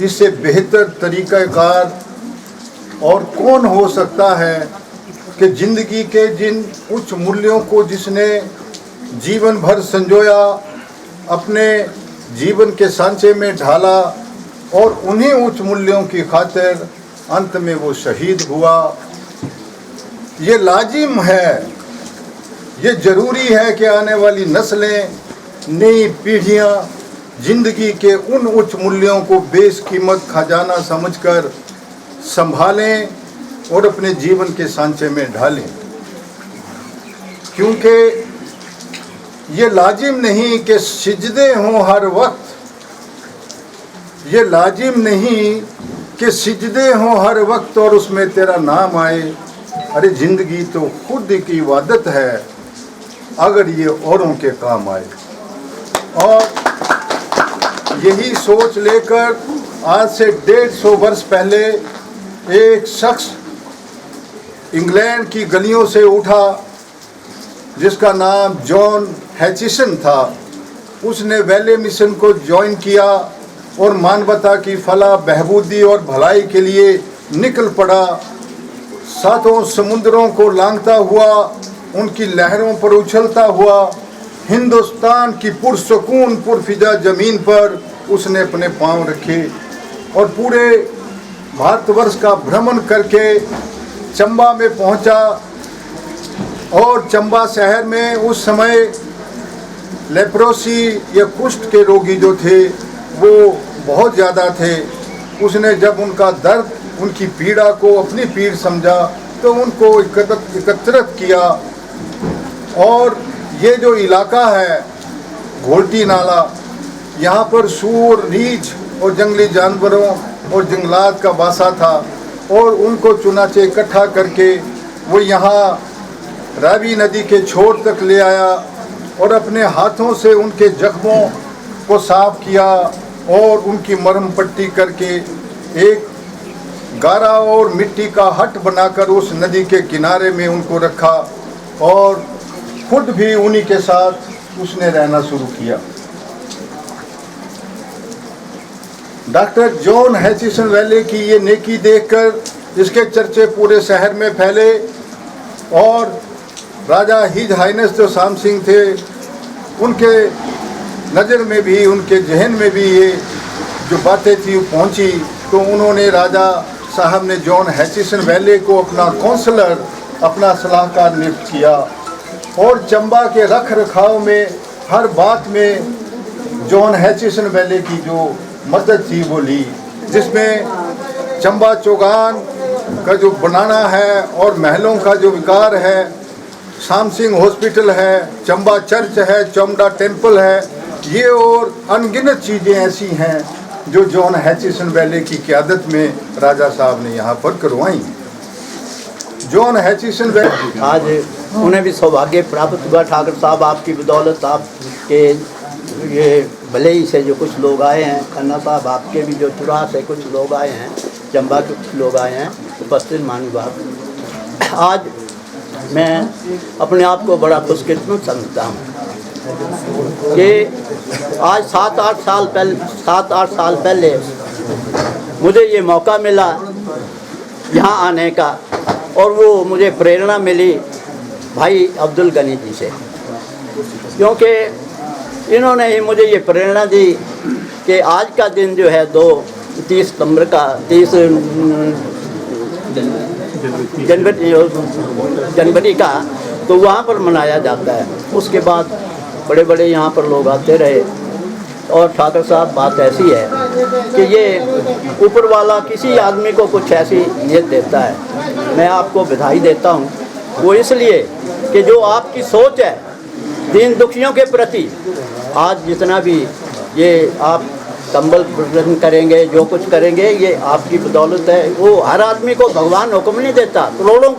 इससे बेहतर तरीक़ाकार और कौन हो सकता है कि ज़िंदगी के जिन उच्च मूल्यों को जिसने जीवन भर संजोया, अपने जीवन के सांचे में ढाला और उन्हीं उच्च मूल्यों की खातिर अंत में वो शहीद हुआ। ये लाजिम है, ये ज़रूरी है कि आने वाली नस्लें, नई पीढ़ियाँ जिंदगी के उन उच्च मूल्यों को बेशकीमत खजाना समझकर संभालें और अपने जीवन के सांचे में ढालें, क्योंकि ये लाजिम नहीं कि सिजदे हों हर वक्त, ये लाजिम नहीं कि सिजदे हों हर वक्त और उसमें तेरा नाम आए। अरे ज़िंदगी तो खुद की इबादत है अगर ये औरों के काम आए। और यही सोच लेकर आज से 150 वर्ष पहले एक शख्स इंग्लैंड की गलियों से उठा जिसका नाम जॉन हैचिसन था। उसने वैले मिशन को ज्वाइन किया और मानवता की फलाह बहबूदी और भलाई के लिए निकल पड़ा। सातों समुद्रों को लांघता हुआ, उनकी लहरों पर उछलता हुआ हिंदुस्तान की पुरसकून पुरफिजा ज़मीन पर उसने अपने पांव रखे और पूरे भारतवर्ष का भ्रमण करके चंबा में पहुंचा। और चंबा शहर में उस समय लेप्रोसी या कुष्ठ के रोगी जो थे वो बहुत ज़्यादा थे। उसने जब उनका दर्द, उनकी पीड़ा को अपनी पीड़ समझा तो उनको एकत्रित किया। और ये जो इलाका है घोलटी नाला, यहाँ पर सूर, रीछ और जंगली जानवरों और जंगलात का वासा था और उनको चुनाचे इकट्ठा करके वो यहाँ रावी नदी के छोर तक ले आया और अपने हाथों से उनके जख्मों को साफ किया और उनकी मरहम पट्टी करके एक गारा और मिट्टी का हट बनाकर उस नदी के किनारे में उनको रखा और खुद भी उन्हीं के साथ उसने रहना शुरू किया। डॉक्टर जॉन हैचिसन वैले की ये नेकी देखकर इसके चर्चे पूरे शहर में फैले और राजा हिज हाइनेस जो शाम सिंह थे उनके नज़र में भी, उनके जहन में भी ये जो बातें थी पहुंची। तो उन्होंने राजा साहब ने जॉन हैचिसन वैले को अपना काउंसलर, अपना सलाहकार नियुक्त किया और चंबा के रख रखाव में हर बात में जॉन हैचिसन वैले की जो मदद थी वो ली, जिसमें चंबा चौगान का जो बनाना है और महलों का जो विकार है, शाम सिंह हॉस्पिटल है, चंबा चर्च है, चौमडा टेम्पल है, ये और अनगिनत चीज़ें ऐसी हैं जो जॉन हैचिसन वैले की क़यादत में राजा साहब ने यहाँ पर करवाई। जॉन हैचिसन वैले आज उन्हें भी सौभाग्य प्राप्त हुआ। ठाकुर साहब आपकी बदौलत, आपके ये भले ही से जो कुछ लोग आए हैं, खन्ना साहब आपके भी जो चुराह से कुछ लोग आए हैं, चंबा के कुछ लोग आए हैं, उपस्थित महानुभाव, आज मैं अपने आप को बड़ा खुशकिस्मत समझता हूँ कि आज 7-8 साल पहले मुझे ये मौका मिला यहाँ आने का और वो मुझे प्रेरणा मिली भाई अब्दुल गनी जी से, क्योंकि इन्होंने ही मुझे ये प्रेरणा दी कि आज का दिन जो है 30 जनवरी का तो वहाँ पर मनाया जाता है। उसके बाद बड़े बड़े यहाँ पर लोग आते रहे और ठाकुर साहब बात ऐसी है कि ये ऊपर वाला किसी आदमी को कुछ ऐसी नीयत देता है। मैं आपको बधाई देता हूँ, वो इसलिए कि जो आपकी सोच है दीन दुखियों के प्रति, आज जितना भी ये आप कंबल वितरण करेंगे, जो कुछ करेंगे, ये आपकी बदौलत है। वो हर आदमी को भगवान हुक्म नहीं देता। करोड़ों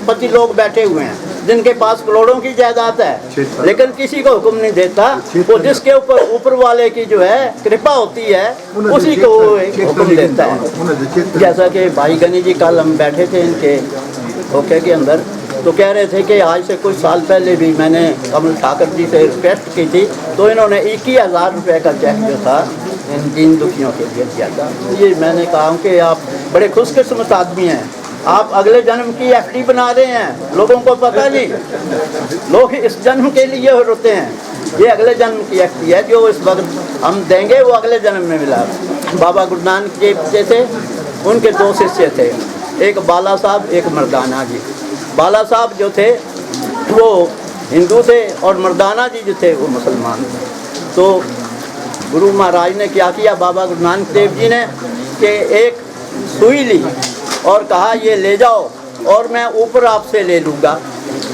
पति लोग बैठे हुए हैं जिनके पास करोड़ों की जायदाद है, लेकिन किसी को हुक्म नहीं देता। वो जिसके ऊपर वाले की जो है कृपा होती है उसी को हुक्म देता है। जैसा कि भाई गनी जी कल हम बैठे थे इनके धोखे के अंदर, तो कह रहे थे कि आज से कुछ साल पहले भी मैंने कमल ठाकुर जी से रिक्वेस्ट की थी तो इन्होंने 21,000 रुपये का चेक जो था इन दीन दुखियों के लिए दिया था। ये मैंने कहा कि आप बड़े खुशकिस्मत आदमी हैं, आप अगले जन्म की एफडी बना रहे हैं। लोगों को पता नहीं, लोग इस जन्म के लिए होते हैं, ये अगले जन्म की एफडी है जो इस वक्त हम देंगे, वो अगले जन्म में मिला। बाबा गुरु नानक जी बच्चे थे, उनके 2 शिष्य थे, एक बाला साहब, एक मर्दाना जी। बाला साहब जो थे वो हिंदू थे और मर्दाना जी जो थे वो मुसलमान थे। तो गुरु महाराज ने क्या किया, बाबा गुरु नानक देव जी ने, कि एक सुई ली और कहा ये ले जाओ और मैं ऊपर आपसे ले लूँगा।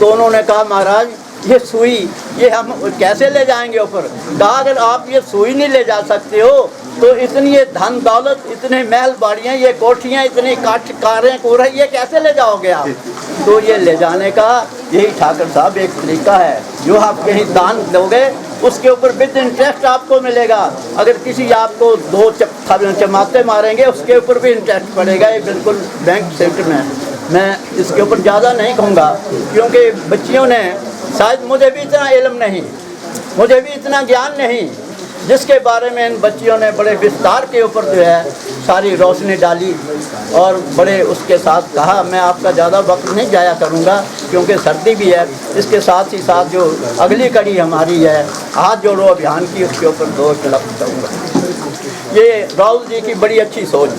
तो उन्होंने कहा महाराज ये सुई ये हम कैसे ले जाएंगे ऊपर? कहा अगर आप ये सुई नहीं ले जा सकते हो तो इतनी ये धन दौलत, इतने महल बाड़ियाँ, ये कोठियाँ, इतनी कारें कूरें, ये कैसे ले जाओगे आप? तो ये ले जाने का यही ठाकर साहब एक तरीका है। जो आप कहीं दान दोगे उसके ऊपर विद इंटरेस्ट आपको मिलेगा। अगर किसी आपको 2 चमाते मारेंगे उसके ऊपर भी इंटरेस्ट पड़ेगा। ये बिल्कुल बैंक सेक्टर में मैं इसके ऊपर ज़्यादा नहीं कहूँगा, क्योंकि बच्चियों ने शायद, मुझे भी इतना इल्म नहीं, मुझे भी इतना ज्ञान नहीं, जिसके बारे में इन बच्चियों ने बड़े विस्तार के ऊपर जो है सारी रोशनी डाली और बड़े उसके साथ कहा। मैं आपका ज़्यादा वक्त नहीं जाया करूँगा क्योंकि सर्दी भी है। इसके साथ ही साथ जो अगली कड़ी हमारी है हाथ जोड़ो अभियान की, उसके ऊपर 2 लफ्ज़ कहूँगा। ये राहुल जी की बड़ी अच्छी सोच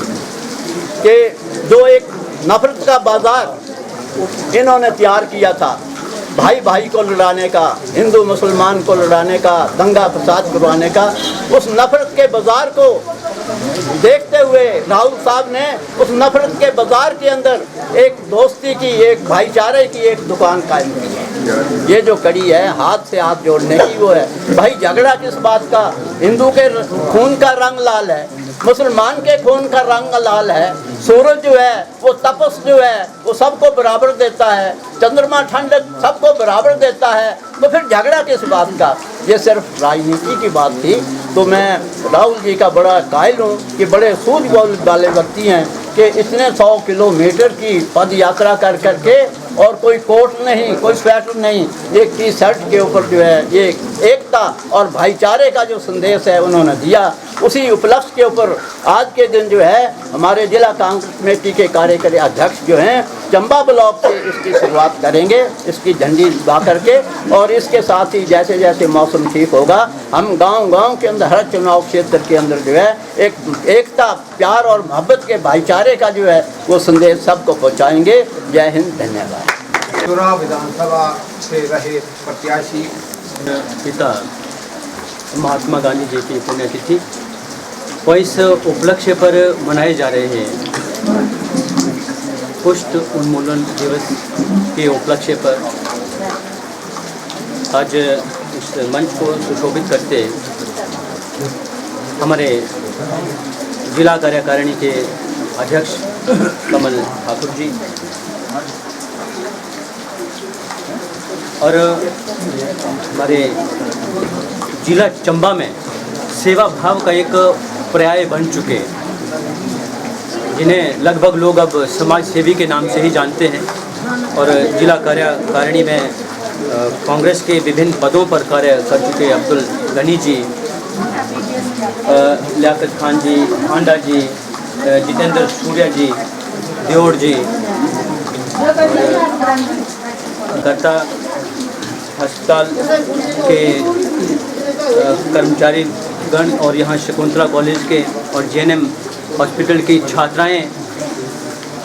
कि जो एक नफरत का बाज़ार इन्होंने तैयार किया था, भाई भाई को लड़ाने का, हिंदू मुसलमान को लड़ाने का, दंगा फसाद करवाने का, उस नफरत के बाज़ार को देखते हुए राहुल साहब ने उस नफरत के बाज़ार के अंदर एक दोस्ती की, एक भाईचारे की एक दुकान कायम की है। ये जो कड़ी है हाथ से हाथ जोड़ने की वो है। भाई झगड़ा किस बात का? हिंदू के खून का रंग लाल है, मुसलमान के खून का रंग लाल है। सूरज जो है वो तपस जो है वो सबको बराबर देता है, चंद्रमा ठंडक सबको बराबर देता है, तो फिर झगड़ा किस बात का? ये सिर्फ राजनीति की बात थी। तो मैं राहुल जी का बड़ा कायल हूँ कि बड़े सूझबूझ वाले व्यक्ति हैं कि इतने 100 किलोमीटर की पद यात्रा कर करके और कोई कोट नहीं, कोई स्वेटर नहीं, एक टी शर्ट के ऊपर जो है ये एकता और भाईचारे का जो संदेश है उन्होंने दिया। उसी उपलक्ष्य के ऊपर आज के दिन जो है हमारे जिला कांग्रेस कमेटी के कार्यकारी अध्यक्ष जो हैं चंबा ब्लॉक से इसकी शुरुआत करेंगे, इसकी झंडी लगा करके, और इसके साथ ही जैसे जैसे मौसम ठीक होगा हम गांव-गांव के अंदर हर चुनाव क्षेत्र के अंदर जो है एक एकता, प्यार और मोहब्बत के भाईचारे का जो है वो संदेश सबको पहुंचाएंगे। जय हिंद, धन्यवाद। चुनाव विधानसभा से रहे प्रत्याशी पिता महात्मा गांधी जी की पुण्यतिथि और इस उपलक्ष्य पर मनाए जा रहे हैं कुष्ठ उन्मूलन दिवस के उपलक्ष्य पर आज इस मंच को सुशोभित करते हमारे जिला कार्यकारिणी के अध्यक्ष कमल ठाकुर जी और हमारे जिला चंबा में सेवा भाव का एक पर्याय बन चुके, जिन्हें लगभग लोग अब समाज सेवी के नाम से ही जानते हैं और जिला कार्यकारिणी में कांग्रेस के विभिन्न पदों पर कार्य कर चुके अब्दुल गनी जी, लियाकत खान जी, हांडा जी, जितेंद्र सूर्या जी, देओड़ जी, गत्ता अस्पताल के कर्मचारी गण और यहाँ शकुंतला कॉलेज के और जेएनएम हॉस्पिटल की छात्राएं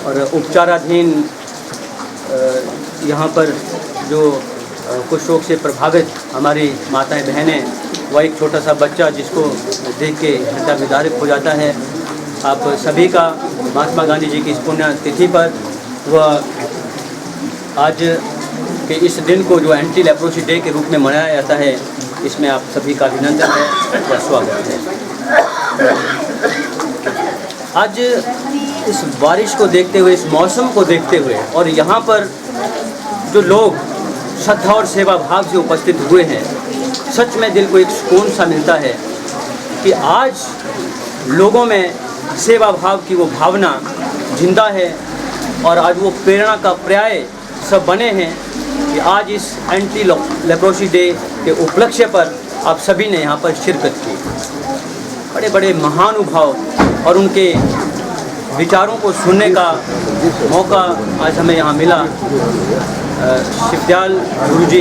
और उपचाराधीन यहाँ पर जो कुछ रोग से प्रभावित हमारी माताएं बहनें, वह एक छोटा सा बच्चा जिसको देख के हृदय विदारक हो जाता है। आप सभी का महात्मा गांधी जी की इस पुण्य तिथि पर वह आज के इस दिन को जो एंटी लेप्रोसी डे के रूप में मनाया जाता है, इसमें आप सभी का अभिनंदन है या स्वागत है। आज इस बारिश को देखते हुए, इस मौसम को देखते हुए और यहाँ पर जो लोग श्रद्धा और सेवा भाव से उपस्थित हुए हैं, सच में दिल को एक सुकून सा मिलता है कि आज लोगों में सेवा भाव की वो भावना जिंदा है और आज वो प्रेरणा का पर्याय सब बने हैं कि आज इस एंटी लेप्रोसी डे के उपलक्ष्य पर आप सभी ने यहाँ पर शिरकत की। बड़े बड़े महानुभाव और उनके विचारों को सुनने का मौका आज हमें यहाँ मिला। शिवदयाल गुरु जी,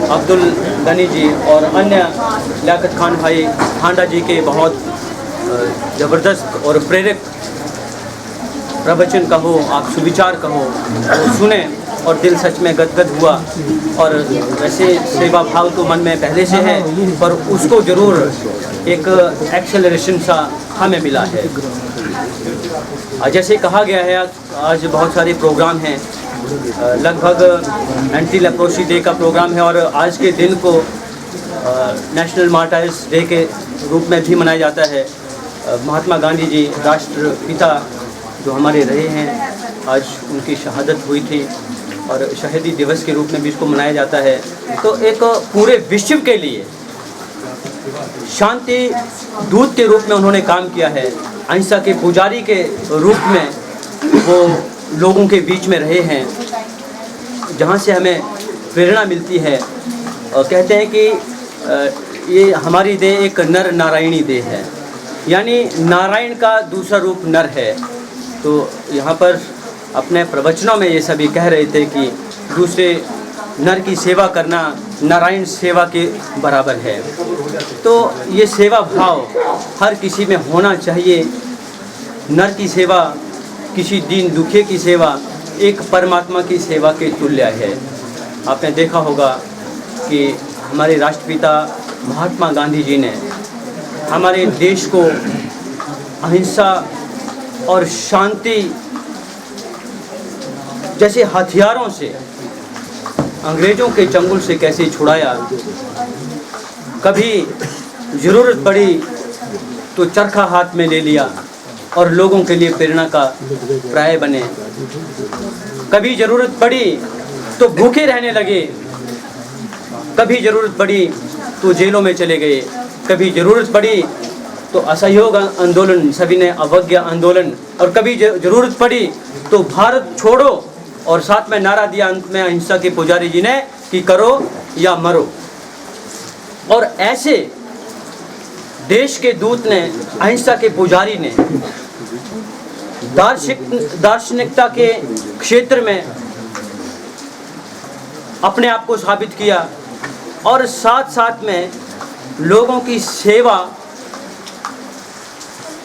अब्दुल गनी जी और अन्य लियाकत खान भाई हांडा जी के बहुत ज़बरदस्त और प्रेरक प्रवचन कहो, आप सुविचार कहो, तो सुने और दिल सच में गदगद हुआ। और वैसे सेवा भाव तो मन में पहले से है, पर उसको ज़रूर एक एक्सेलरेशन सा हमें मिला है। जैसे कहा गया है, आज बहुत सारे प्रोग्राम हैं, लगभग एंटी लेप्रोसी डे का प्रोग्राम है और आज के दिन को नेशनल मार्टायर्स डे के रूप में भी मनाया जाता है। महात्मा गांधी जी राष्ट्रपिता जो हमारे रहे हैं, आज उनकी शहादत हुई थी और शहीदी दिवस के रूप में भी इसको मनाया जाता है। तो एक पूरे विश्व के लिए शांति दूत के रूप में उन्होंने काम किया है, अहिंसा के पुजारी के रूप में वो लोगों के बीच में रहे हैं, जहाँ से हमें प्रेरणा मिलती है। और कहते हैं कि ये हमारी देह एक नर नारायणी देह है, यानी नारायण का दूसरा रूप नर है। तो यहाँ पर अपने प्रवचनों में ये सभी कह रहे थे कि दूसरे नर की सेवा करना नारायण सेवा के बराबर है। तो ये सेवा भाव हर किसी में होना चाहिए। नर की सेवा, किसी दीन दुखिए की सेवा एक परमात्मा की सेवा के तुल्य है। आपने देखा होगा कि हमारे राष्ट्रपिता महात्मा गांधी जी ने हमारे देश को अहिंसा और शांति जैसे हथियारों से अंग्रेज़ों के चंगुल से कैसे छुड़ाया। कभी ज़रूरत पड़ी तो चरखा हाथ में ले लिया और लोगों के लिए प्रेरणा का प्राय बने। कभी ज़रूरत पड़ी तो भूखे रहने लगे, कभी ज़रूरत पड़ी तो जेलों में चले गए, कभी ज़रूरत पड़ी तो असहयोग आंदोलन, सभी ने अवज्ञा आंदोलन, और कभी ज़रूरत पड़ी तो भारत छोड़ो, और साथ में नारा दिया अंत में अहिंसा के पुजारी जी ने कि करो या मरो। और ऐसे देश के दूत ने, अहिंसा के पुजारी ने दार्शनिकता के क्षेत्र में अपने आप को साबित किया और साथ साथ में लोगों की सेवा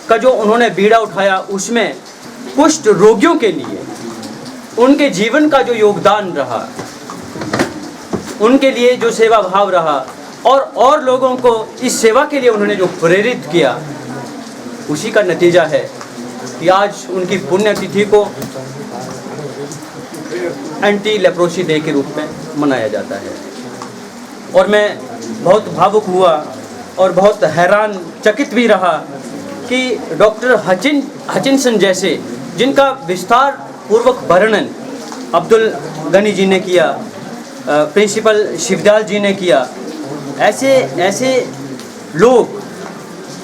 का जो उन्होंने बीड़ा उठाया, उसमें कुष्ठ रोगियों के लिए उनके जीवन का जो योगदान रहा, उनके लिए जो सेवा भाव रहा और लोगों को इस सेवा के लिए उन्होंने जो प्रेरित किया, उसी का नतीजा है कि आज उनकी पुण्यतिथि को एंटी लेप्रोसी डे के रूप में मनाया जाता है। और मैं बहुत भावुक हुआ और बहुत हैरान चकित भी रहा कि डॉक्टर हचिनसन जैसे, जिनका विस्तार पूर्वक वर्णन अब्दुल गनी जी ने किया, प्रिंसिपल शिवदयाल जी ने किया, ऐसे लोग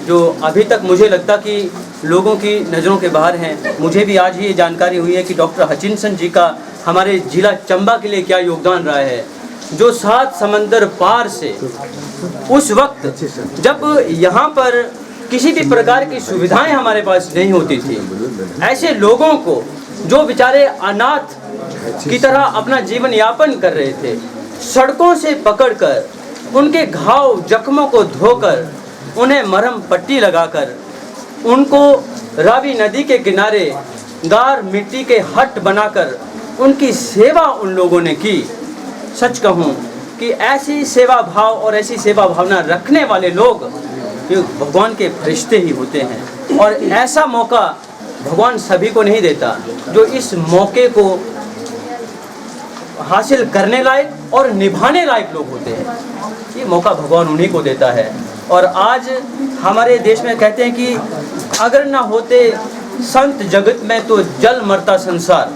जो अभी तक मुझे लगता कि लोगों की नज़रों के बाहर हैं। मुझे भी आज ही ये जानकारी हुई है कि डॉक्टर हचिनसन जी का हमारे जिला चंबा के लिए क्या योगदान रहा है, जो 7 समंदर पार से उस वक्त जब यहाँ पर किसी भी प्रकार की सुविधाएं हमारे पास नहीं होती थी, ऐसे लोगों को जो बेचारे अनाथ की तरह अपना जीवन यापन कर रहे थे, सड़कों से पकड़कर उनके घाव जख्मों को धोकर, उन्हें मरहम पट्टी लगाकर, उनको रावी नदी के किनारे गार मिट्टी के हट बनाकर उनकी सेवा उन लोगों ने की। सच कहूँ कि ऐसी सेवा भाव और ऐसी सेवा भावना रखने वाले लोग ये भगवान के फरिश्ते ही होते हैं। और ऐसा मौका भगवान सभी को नहीं देता, जो इस मौके को हासिल करने लायक और निभाने लायक लोग होते हैं। ये मौका भगवान उन्हीं को देता है। और आज हमारे देश में कहते हैं कि अगर ना होते संत जगत में तो जल मरता संसार।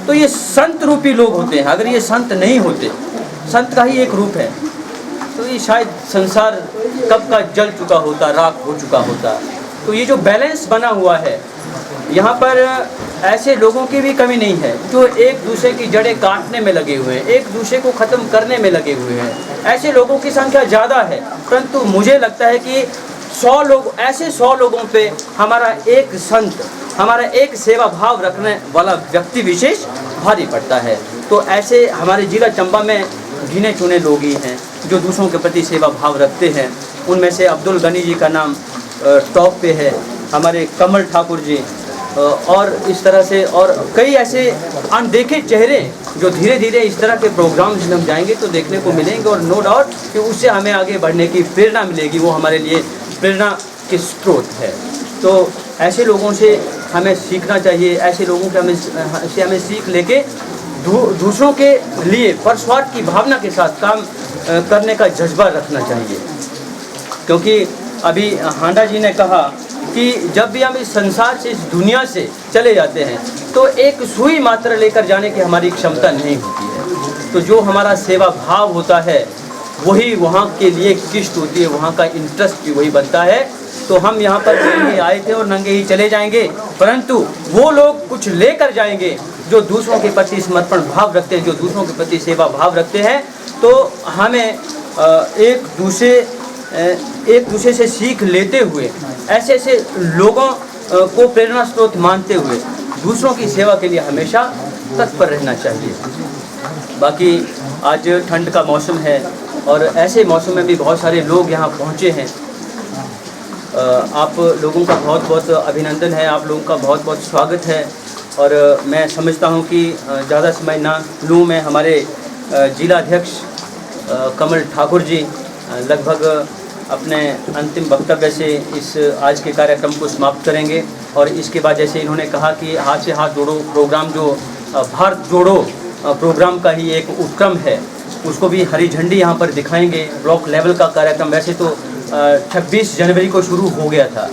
तो ये संत रूपी लोग होते हैं। अगर ये संत नहीं होते, संत का ही एक रूप है, तो ये शायद संसार कब का जल चुका होता, राख हो चुका होता। तो ये जो बैलेंस बना हुआ है, यहाँ पर ऐसे लोगों की भी कमी नहीं है जो एक दूसरे की जड़ें काटने में लगे हुए हैं, एक दूसरे को ख़त्म करने में लगे हुए हैं। ऐसे लोगों की संख्या ज़्यादा है, परंतु मुझे लगता है कि 100 लोग, ऐसे 100 लोगों पे हमारा एक संत, हमारा एक सेवा भाव रखने वाला व्यक्ति विशेष भारी पड़ता है। तो ऐसे हमारे जिला चंबा में गिने चुने लोग ही हैं जो दूसरों के प्रति सेवा भाव रखते हैं। उनमें से अब्दुल गनी जी का नाम टॉप पे है, हमारे कमल ठाकुर जी, और इस तरह से और कई ऐसे अनदेखे चेहरे जो धीरे धीरे इस तरह के प्रोग्राम्स में हम जाएंगे तो देखने को मिलेंगे, और नो डाउट कि उससे हमें आगे बढ़ने की प्रेरणा मिलेगी, वो हमारे लिए प्रेरणा के स्रोत है। तो ऐसे लोगों से हमें सीखना चाहिए, ऐसे लोगों से हमें सीख लेके दूसरों के लिए परस्वार्थ की भावना के साथ काम करने का जज्बा रखना चाहिए। क्योंकि अभी हांडा जी ने कहा कि जब भी हम इस संसार से, इस दुनिया से चले जाते हैं तो एक सुई मात्रा लेकर जाने की हमारी क्षमता नहीं होती है। तो जो हमारा सेवा भाव होता है वही वहाँ के लिए किस्त होती है, वहाँ का इंटरेस्ट भी वही बनता है। तो हम यहाँ पर नंगे आए थे और नंगे ही चले जाएंगे, परंतु वो लोग कुछ लेकर जाएंगे जो दूसरों के प्रति समर्पण भाव रखते हैं, जो दूसरों के प्रति सेवा भाव रखते हैं। तो हमें एक दूसरे से सीख लेते हुए ऐसे ऐसे लोगों को प्रेरणा स्रोत मानते हुए दूसरों की सेवा के लिए हमेशा तत्पर रहना चाहिए। बाकी आज ठंड का मौसम है और ऐसे मौसम में भी बहुत सारे लोग यहाँ पहुँचे हैं। आप लोगों का बहुत बहुत अभिनंदन है, आप लोगों का बहुत बहुत स्वागत है। और मैं समझता हूँ कि ज़्यादा समय ना लूँ, मैं हमारे जिला अध्यक्ष कमल ठाकुर जी लगभग अपने अंतिम वक्तव्य से इस आज के कार्यक्रम को समाप्त करेंगे। और इसके बाद जैसे इन्होंने कहा कि हाथ से हाथ जोड़ो प्रोग्राम, जो भारत जोड़ो प्रोग्राम का ही एक उपक्रम है, उसको भी हरी झंडी यहाँ पर दिखाएंगे। ब्लॉक लेवल का कार्यक्रम वैसे तो 26 जनवरी को शुरू हो गया था,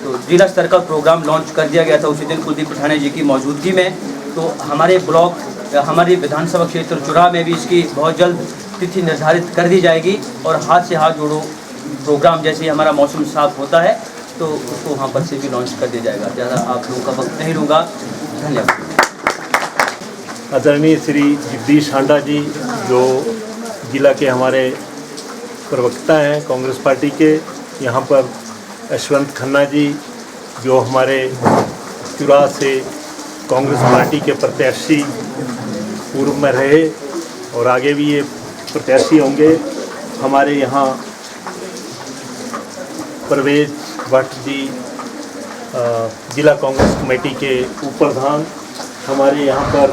तो जिला स्तर का प्रोग्राम लॉन्च कर दिया गया था उसी दिन कुलदीप पठानिया जी की मौजूदगी में। तो हमारे ब्लॉक, हमारी विधानसभा क्षेत्र चुराव में भी इसकी बहुत जल्द तिथि निर्धारित कर दी जाएगी। और हाथ से हाथ जोड़ो प्रोग्राम जैसे ही हमारा मौसम साफ होता है तो उसको वहाँ पर से भी लॉन्च कर दिया जाएगा। ज़्यादा आप लोगों का वक्त नहीं लूँगा, धन्यवाद। आदरणीय श्री जगदीश हांडा जी जो जिला के हमारे प्रवक्ता हैं कांग्रेस पार्टी के, यहाँ पर यशवंत खन्ना जी जो हमारे चुरा से कांग्रेस पार्टी के प्रत्याशी पूर्व में रहे और आगे भी ये प्रत्याशी होंगे। हमारे यहाँ परवेज भट्ट जी जिला कांग्रेस कमेटी के उप प्रधान, हमारे यहाँ पर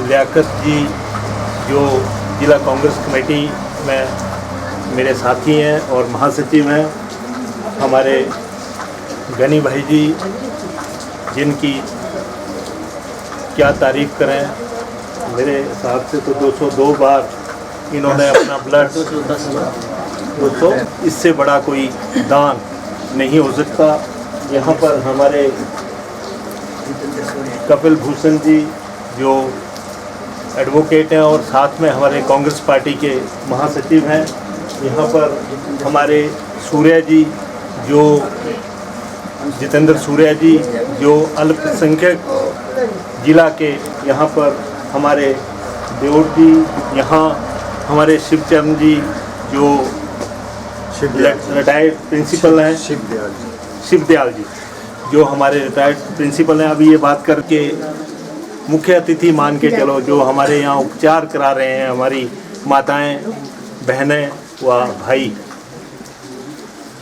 लियाकत जी जो जिला कांग्रेस कमेटी में मेरे साथी हैं और महासचिव हैं, हमारे गनी भाई जी जिनकी क्या तारीफ करें, मेरे हिसाब से तो 202 बार इन्होंने अपना ब्लड, दोस्तों इससे बड़ा कोई दान नहीं हो सकता। यहाँ पर हमारे कपिल भूषण जी जो एडवोकेट हैं और साथ में हमारे कांग्रेस पार्टी के महासचिव हैं। यहाँ पर हमारे सूर्या जी जो जितेंद्र सूर्या जी जो अल्पसंख्यक जिला के यहाँ पर हमारे देवर जी, यहाँ हमारे शिवचंद जी जो रिटायर्ड प्रिंसिपल हैं, शिवदयाल जी जो हमारे रिटायर्ड प्रिंसिपल हैं। अभी ये बात करके मुख्य अतिथि मान के चलो जो हमारे यहाँ उपचार करा रहे हैं हमारी माताएं, बहनें व भाई।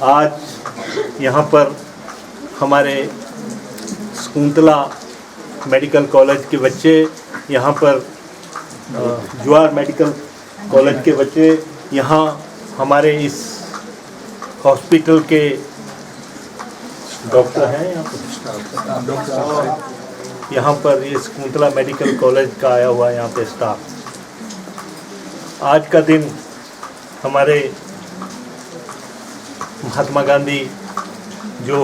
आज यहाँ पर हमारे शकुंतला मेडिकल कॉलेज के बच्चे, यहाँ पर जवाहर मेडिकल कॉलेज के बच्चे, यहाँ हमारे इस हॉस्पिटल के डॉक्टर हैं, यहाँ पर ये शकुंतला मेडिकल कॉलेज का आया हुआ यहाँ पे स्टाफ। आज का दिन हमारे महात्मा गांधी जो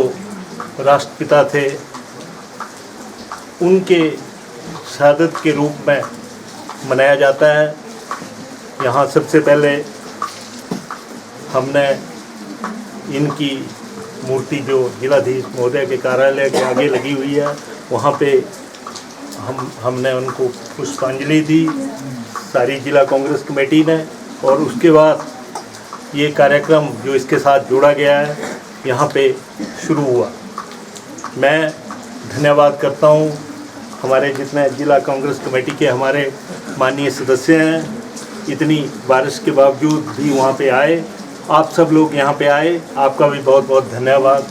राष्ट्रपिता थे उनके शहादत के रूप में मनाया जाता है। यहाँ सबसे पहले हमने इनकी मूर्ति जो जिलाधीश महोदय के कार्यालय के आगे लगी हुई है वहाँ पे हमने उनको पुष्पांजलि दी सारी जिला कांग्रेस कमेटी ने। और उसके बाद ये कार्यक्रम जो इसके साथ जोड़ा गया है यहाँ पे शुरू हुआ। मैं धन्यवाद करता हूँ हमारे जितने जिला कांग्रेस कमेटी के हमारे माननीय सदस्य हैं, इतनी बारिश के बावजूद भी वहाँ पे आए। आप सब लोग यहाँ पे आए, आपका भी बहुत बहुत धन्यवाद।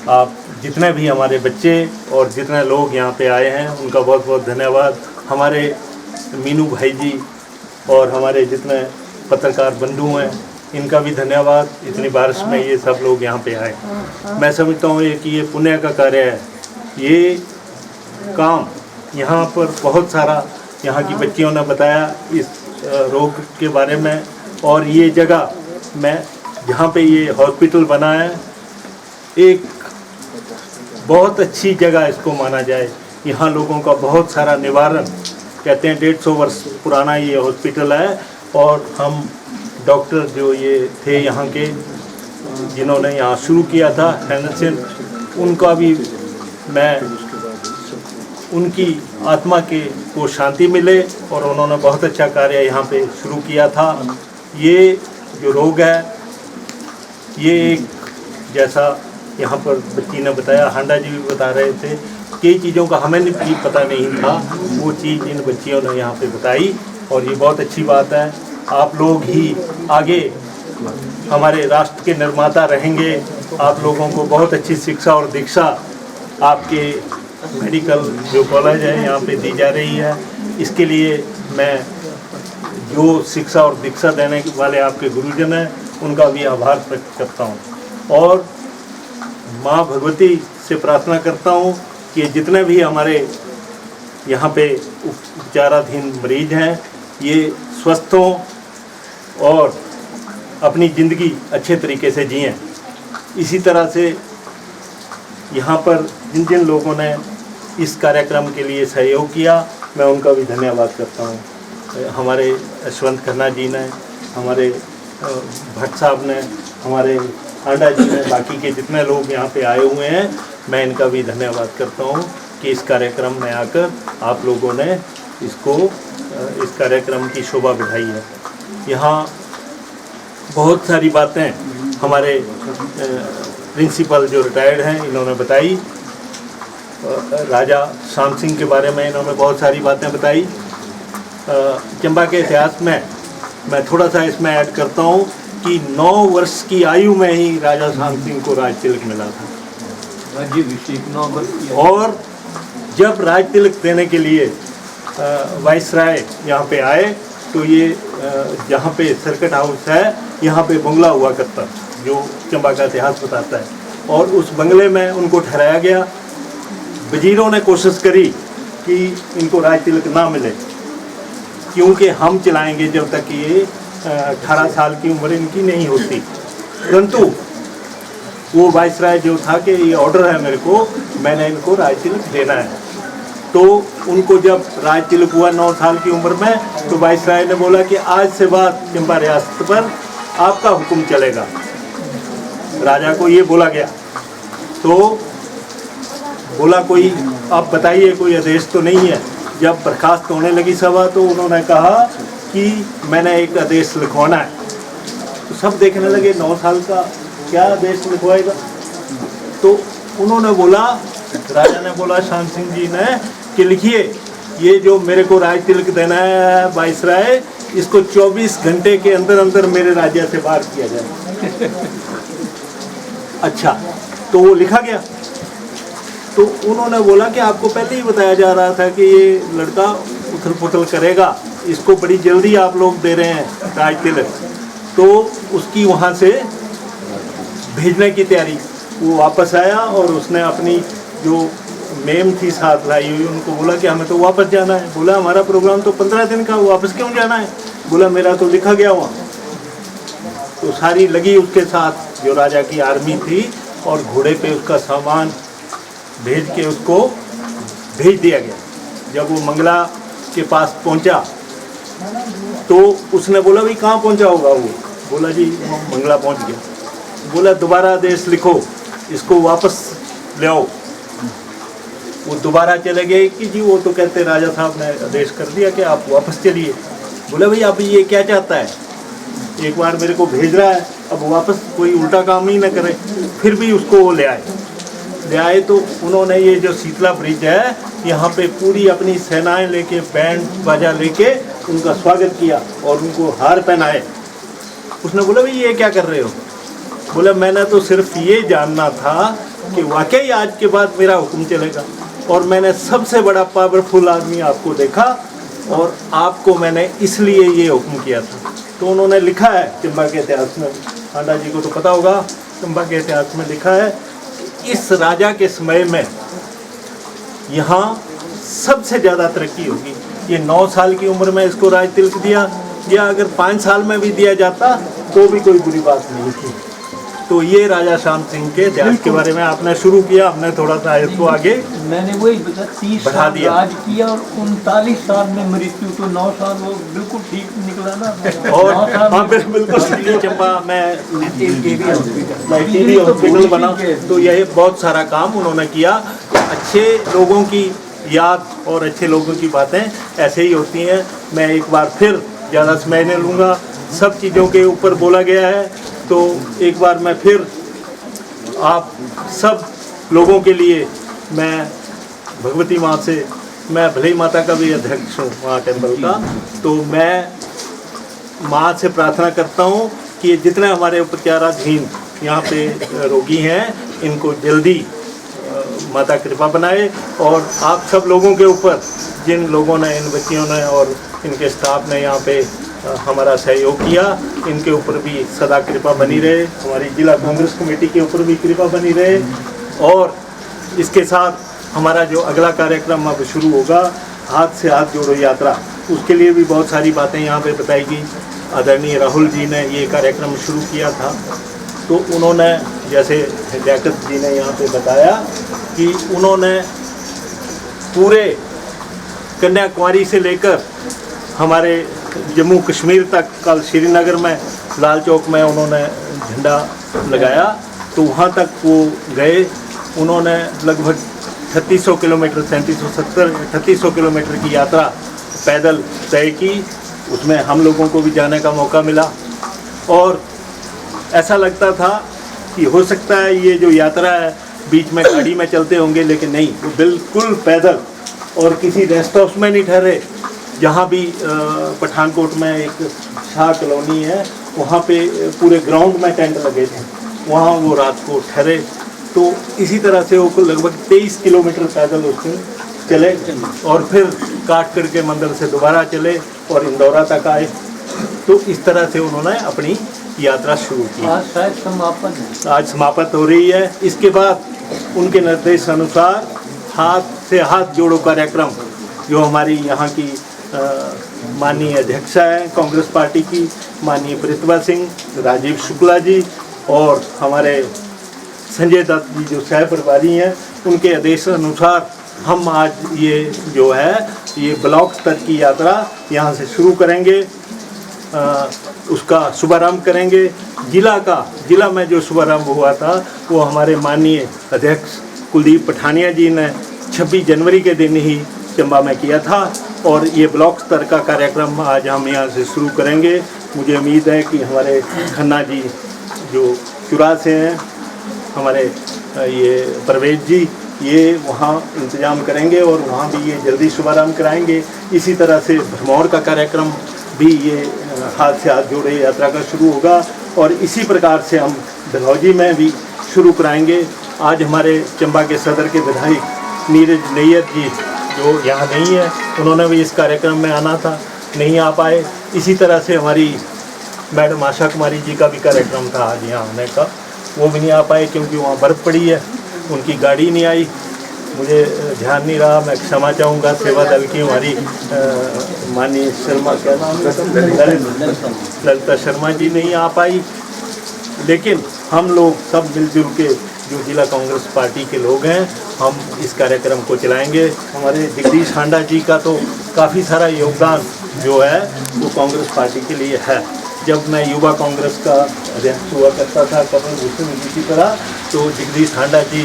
आप जितने भी हमारे बच्चे और जितने लोग यहाँ पे आए हैं उनका बहुत बहुत धन्यवाद। हमारे मीनू भाई जी और हमारे जितने पत्रकार बंधु हैं इनका भी धन्यवाद। इतनी बारिश में ये सब लोग यहाँ पे आए। मैं समझता हूँ कि ये पुण्य का कार्य है। ये काम यहाँ पर बहुत सारा यहाँ की बच्चियों ने बताया इस रोग के बारे में, और ये जगह में जहाँ पे ये हॉस्पिटल बना है एक बहुत अच्छी जगह इसको माना जाए। यहाँ लोगों का बहुत सारा निवारण, कहते हैं 150 वर्ष पुराना ये हॉस्पिटल है, और हम डॉक्टर जो ये थे यहाँ के जिन्होंने यहाँ शुरू किया था हेनरसन, उनका भी मैं उनकी आत्मा को शांति मिले, और उन्होंने बहुत अच्छा कार्य यहाँ पे शुरू किया था। ये जो रोग है ये एक जैसा यहाँ पर बच्ची ने बताया, हांडा जी भी बता रहे थे, कई चीज़ों का हमें भी पता नहीं था, वो चीज़ इन बच्चियों ने यहाँ पे बताई, और ये बहुत अच्छी बात है। आप लोग ही आगे हमारे राष्ट्र के निर्माता रहेंगे। आप लोगों को बहुत अच्छी शिक्षा और दीक्षा आपके मेडिकल जो कॉलेज है यहाँ पे दी जा रही है। इसके लिए मैं जो शिक्षा और दीक्षा देने वाले आपके गुरुजन हैं उनका भी आभार व्यक्त करता हूँ, और माँ भगवती से प्रार्थना करता हूँ कि जितने भी हमारे यहाँ पे उपचाराधीन मरीज हैं ये स्वस्थ हों और अपनी ज़िंदगी अच्छे तरीके से जिएं। इसी तरह से यहाँ पर जिन जिन लोगों ने इस कार्यक्रम के लिए सहयोग किया मैं उनका भी धन्यवाद करता हूँ। हमारे यशवंत खन्ना जी ने, हमारे भट्ट साहब ने, हमारे हांडा जी ने, बाकी के जितने लोग यहाँ पे आए हुए हैं मैं इनका भी धन्यवाद करता हूँ कि इस कार्यक्रम में आकर आप लोगों ने इस कार्यक्रम की शोभा बढ़ाई है। यहाँ बहुत सारी बातें हमारे प्रिंसिपल जो रिटायर्ड हैं इन्होंने बताई। राजा शाम सिंह के बारे में इन्होंने बहुत सारी बातें बताई। चंबा के इतिहास में मैं थोड़ा सा इसमें ऐड करता हूँ कि 9 वर्ष की आयु में ही राजा शाम सिंह को राज तिलक मिला था। राज्याभिषेक 9 वर्ष, और जब राज तिलक देने के लिए वाइसराय यहाँ पे आए तो ये जहाँ पे सर्किट हाउस है यहाँ पे बंगला हुआ करता जो चंबा का इतिहास बताता है, और उस बंगले में उनको ठहराया गया। वजीरों ने कोशिश करी कि इनको राज तिलक ना मिले, क्योंकि हम चलाएंगे जब तक ये 18 साल की उम्र इनकी नहीं होती। परंतु वो वाइसराय जो था कि ये ऑर्डर है मेरे को, मैंने इनको राज तिलक देना है। तो उनको जब राज तिलक हुआ 9 साल की उम्र में, तो वाइसराय ने बोला कि आज से बाद चंबा रियासत पर आपका हुक्म चलेगा। राजा को ये बोला गया, तो बोला कोई आप बताइए कोई आदेश तो नहीं है। जब बर्खास्त होने लगी सभा तो उन्होंने कहा कि मैंने एक आदेश लिखवाना है। तो सब देखने लगे 9 साल का क्या आदेश लिखवाएगा। तो उन्होंने बोला, राजा ने बोला शाम सिंह जी ने कि लिखिए ये जो मेरे को राज तिलक देना है वाइसराय, इसको 24 घंटे के अंदर अंदर मेरे राज्य से बाहर किया जाए। अच्छा, तो वो लिखा गया। तो उन्होंने बोला कि आपको पहले ही बताया जा रहा था कि ये लड़का उथल पुथल करेगा, इसको बड़ी जल्दी आप लोग दे रहे हैं राज तिलक। तो उसकी वहाँ से भेजने की तैयारी, वो वापस आया और उसने अपनी जो मेम थी साथ लाई हुई, उनको बोला कि हमें तो वापस जाना है। बोला हमारा प्रोग्राम तो 15 दिन का, वापस क्यों जाना है? बोला मेरा तो लिखा गया वहाँ। तो सारी लगी उसके साथ जो राजा की आर्मी थी, और घोड़े पे उसका सामान भेज के उसको भेज दिया गया। जब वो मंगला के पास पहुंचा तो उसने बोला भाई कहाँ पहुंचा होगा वो? बोला जी मंगला पहुंच गया। बोला दोबारा आदेश लिखो, इसको वापस ले आओ। वो दोबारा चले गए कि जी वो तो कहते राजा साहब ने आदेश कर दिया कि आप वापस चलिए। बोले भाई अब ये क्या चाहता है, एक बार मेरे को भेज रहा है, अब वापस कोई उल्टा काम ही ना करे। फिर भी उसको वो ले आए तो उन्होंने ये जो शीतला ब्रिज है यहाँ पे पूरी अपनी सेनाएं लेके, बैंड बाजा लेके उनका स्वागत किया और उनको हार पहनाए। उसने बोला भाई ये क्या कर रहे हो? बोला मैंने तो सिर्फ ये जानना था कि वाकई आज के बाद मेरा हुक्म चलेगा। और मैंने सबसे बड़ा पावरफुल आदमी आपको देखा और आपको मैंने इसलिए ये हुक्म किया था। तो उन्होंने लिखा है चंबा के इतिहास में, हांडा जी को तो पता होगा, चंबा के इतिहास में लिखा है इस राजा के समय में यहाँ सबसे ज़्यादा तरक्की होगी। ये 9 साल की उम्र में इसको राज तिलक दिया, या अगर 5 साल में भी दिया जाता तो भी कोई बुरी बात नहीं थी। तो ये राजा श्याम सिंह के इतिहास के बारे में आपने शुरू किया, हमने थोड़ा सा इसको आगे मैंने वही 30 बढ़ा साल दिया। राज किया और 39 साल में मृत्यु, तो 9 साल वो बिल्कुल ठीक निकला ना। और 9 साल हाँ में- बिल्कुल इसलिए चंबा मैं टीवी हॉस्पिटल बना, तो यही बहुत सारा काम उन्होंने किया। अच्छे लोगों की याद और अच्छे लोगों की बातें ऐसे ही होती हैं। मैं एक बार फिर ज़्यादा समय नहीं लूँगा, सब चीज़ों के ऊपर बोला गया है, तो एक बार मैं फिर आप सब लोगों के लिए मैं भगवती माँ से, मैं भले ही माता का भी अध्यक्ष हूँ वहाँ टेम्पल का, तो मैं माँ से प्रार्थना करता हूँ कि जितने हमारे उपचाराधीन यहाँ पे रोगी हैं, इनको जल्दी माता कृपा बनाए। और आप सब लोगों के ऊपर, जिन लोगों ने, इन बच्चियों ने और इनके स्टाफ ने यहाँ पे हमारा सहयोग किया, इनके ऊपर भी सदा कृपा बनी रहे। हमारी जिला कांग्रेस कमेटी के ऊपर भी कृपा बनी रहे। और इसके साथ हमारा जो अगला कार्यक्रम अब शुरू होगा, हाथ से हाथ जोड़ो यात्रा, उसके लिए भी बहुत सारी बातें यहाँ पे बताएगी। आदरणीय राहुल जी ने ये कार्यक्रम शुरू किया था, तो उन्होंने, जैसे लियाकत जी ने यहाँ पे बताया कि उन्होंने पूरे कन्याकुमारी से लेकर हमारे जम्मू कश्मीर तक, कल श्रीनगर में लाल चौक में उन्होंने झंडा लगाया, तो वहाँ तक वो गए। उन्होंने लगभग 3600 किलोमीटर, 3700 किलोमीटर की यात्रा पैदल तय की। उसमें हम लोगों को भी जाने का मौका मिला और ऐसा लगता था कि हो सकता है ये जो यात्रा है बीच में गाड़ी में चलते होंगे, लेकिन नहीं, वो बिल्कुल पैदल। और किसी रेस्ट हाउस में नहीं ठहरे। जहाँ भी पठानकोट में एक शाह कॉलोनी है, वहाँ पे पूरे ग्राउंड में टेंट लगे थे, वहाँ वो रात को ठहरे। तो इसी तरह से वो लगभग 23 किलोमीटर पैदल उस दिन चले और फिर काट करके मंदिर से दोबारा चले और इंदौरा तक आए। तो इस तरह से उन्होंने अपनी यात्रा शुरू की। आज शायद समापन है। आज समाप्त हो रही है। इसके बाद उनके निर्देश अनुसार हाथ से हाथ जोड़ो कार्यक्रम, जो हमारी यहाँ की माननीय अध्यक्षा है कांग्रेस पार्टी की, माननीय प्रीतमा सिंह, राजीव शुक्ला जी और हमारे संजय दत्त जी जो सह प्रभारी हैं, उनके आदेश अनुसार हम आज ये जो है ये ब्लॉक स्तर की यात्रा यहाँ से शुरू करेंगे, उसका शुभारंभ करेंगे। जिला में जो शुभारंभ हुआ था वो हमारे माननीय अध्यक्ष कुलदीप पठानिया जी ने 26 जनवरी के दिन ही चंबा में किया था और ये ब्लॉक स्तर का कार्यक्रम आज हम यहाँ से शुरू करेंगे। मुझे उम्मीद है कि हमारे खन्ना जी जो चुरा से हैं, हमारे ये परवेज जी, ये वहाँ इंतजाम करेंगे और वहाँ भी ये जल्दी शुभारंभ कराएंगे। इसी तरह से भरमौर का कार्यक्रम भी ये हाथ से हाथ जोड़े यात्रा का शुरू होगा और इसी प्रकार से हम डलहौजी में भी शुरू कराएंगे। आज हमारे चंबा के सदर के विधायक नीरज नैयर जी जो यहाँ नहीं है, उन्होंने भी इस कार्यक्रम में आना था, नहीं आ पाए। इसी तरह से हमारी मैडम आशा कुमारी जी का भी कार्यक्रम था आज यहाँ आने का, वो भी नहीं आ पाए क्योंकि वहाँ बर्फ़ पड़ी है, उनकी गाड़ी नहीं आई। मुझे ध्यान नहीं रहा, मैं क्षमा चाहूँगा। सेवा दल की हमारी माननीय शर्मा, क्या नाम है, ललिता शर्मा जी नहीं आ पाई। लेकिन हम लोग सब मिलजुल के, जो जिला कांग्रेस पार्टी के लोग हैं, हम इस कार्यक्रम को चलाएंगे। हमारे जगदीश हांडा जी का तो काफ़ी सारा योगदान जो है वो कांग्रेस पार्टी के लिए है। जब मैं युवा कांग्रेस का अध्यक्ष हुआ करता था कमल भूषण जी की तरह, तो जगदीश हांडा जी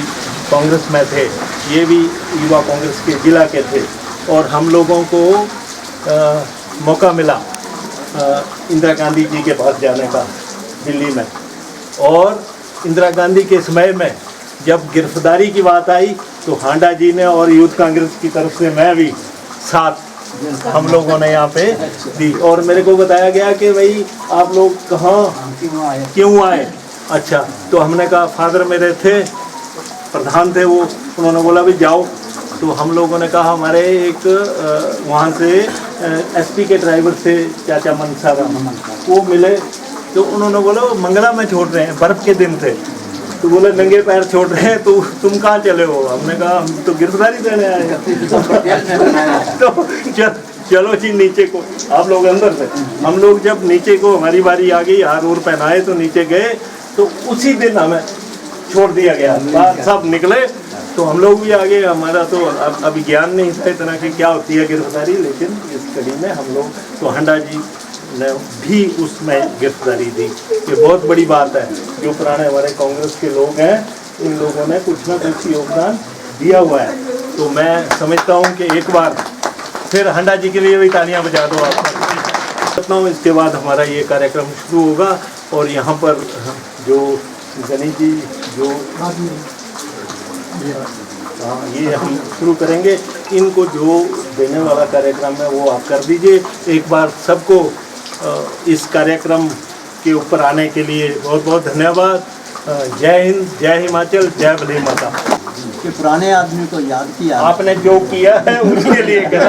कांग्रेस में थे, ये भी युवा कांग्रेस के जिला के थे और हम लोगों को मौका मिला इंदिरा गांधी जी के पास जाने का दिल्ली में। और इंदिरा गांधी के समय में जब गिरफ्तारी की बात आई तो हांडा जी ने और यूथ कांग्रेस की तरफ से मैं भी साथ हम लोगों ने यहाँ पे दी और मेरे को बताया गया कि भाई आप लोग कहाँ क्यों आए। अच्छा, तो हमने कहा फादर मेरे थे प्रधान थे वो, उन्होंने बोला भी जाओ। तो हम लोगों ने कहा, हमारे एक वहाँ से एसपी के ड्राइवर थे चाचा मनसा राम, वो मिले तो उन्होंने बोला वो मंगला में छोड़ रहे हैं, बर्फ़ के दिन थे। तो बोले नंगे पैर छोड़ रहे हैं, तो तुम कहाँ चले हो? हमने कहा हम तो गिरफ्तारी देने आए हैं। तो चलो जी नीचे को, आप लोग अंदर थे। हम लोग जब नीचे को हमारी बारी आ गई, हार उर पहनाए तो नीचे गए, तो उसी दिन हमें छोड़ दिया गया। बाहर सब निकले तो हम लोग भी आ गए। हमारा तो अभी ज्ञान नहीं था इतना कि क्या होती है गिरफ्तारी, लेकिन इस कड़ी में हम लोग तो हंडा जी ने भी उसमें गिरफ्तारी दी। ये बहुत बड़ी बात है। जो पुराने हमारे कांग्रेस के लोग हैं, इन लोगों ने कुछ ना कुछ योगदान दिया हुआ है। तो मैं समझता हूँ कि एक बार फिर हंडा जी के लिए भी तालियां बजा दो आप। समझता हूँ इसके बाद हमारा ये कार्यक्रम शुरू होगा और यहाँ पर जो गणेश जी जो ये हम शुरू करेंगे, इनको जो देने वाला कार्यक्रम है वो आप कर दीजिए। एक बार सबको इस कार्यक्रम के ऊपर आने के लिए बहुत बहुत धन्यवाद। जय हिंद, जय हिमाचल, जय भले माता। कि पुराने आदमी को याद किया, आपने जो किया है उसके लिए करा।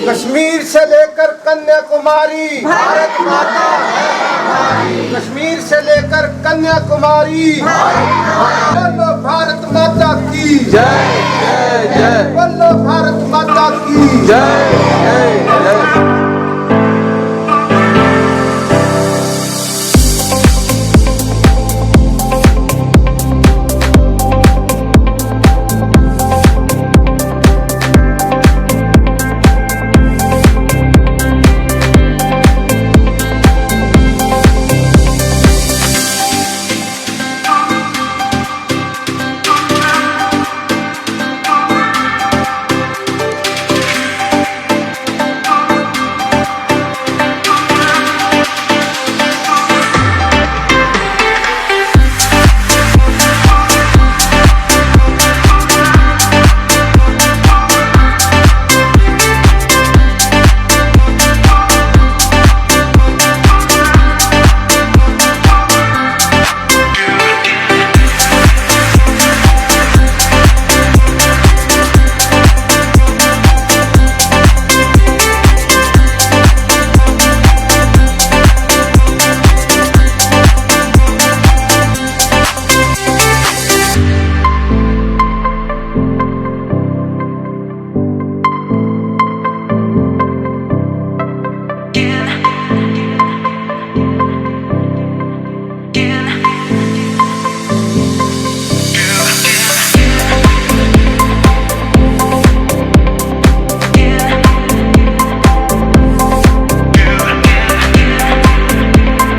कश्मीर से लेकर कन्याकुमारी भारत माता है हमारी। कश्मीर से लेकर कन्याकुमारी बोलो भारत माता की जय, जय जय। बोलो भारत माता की जय।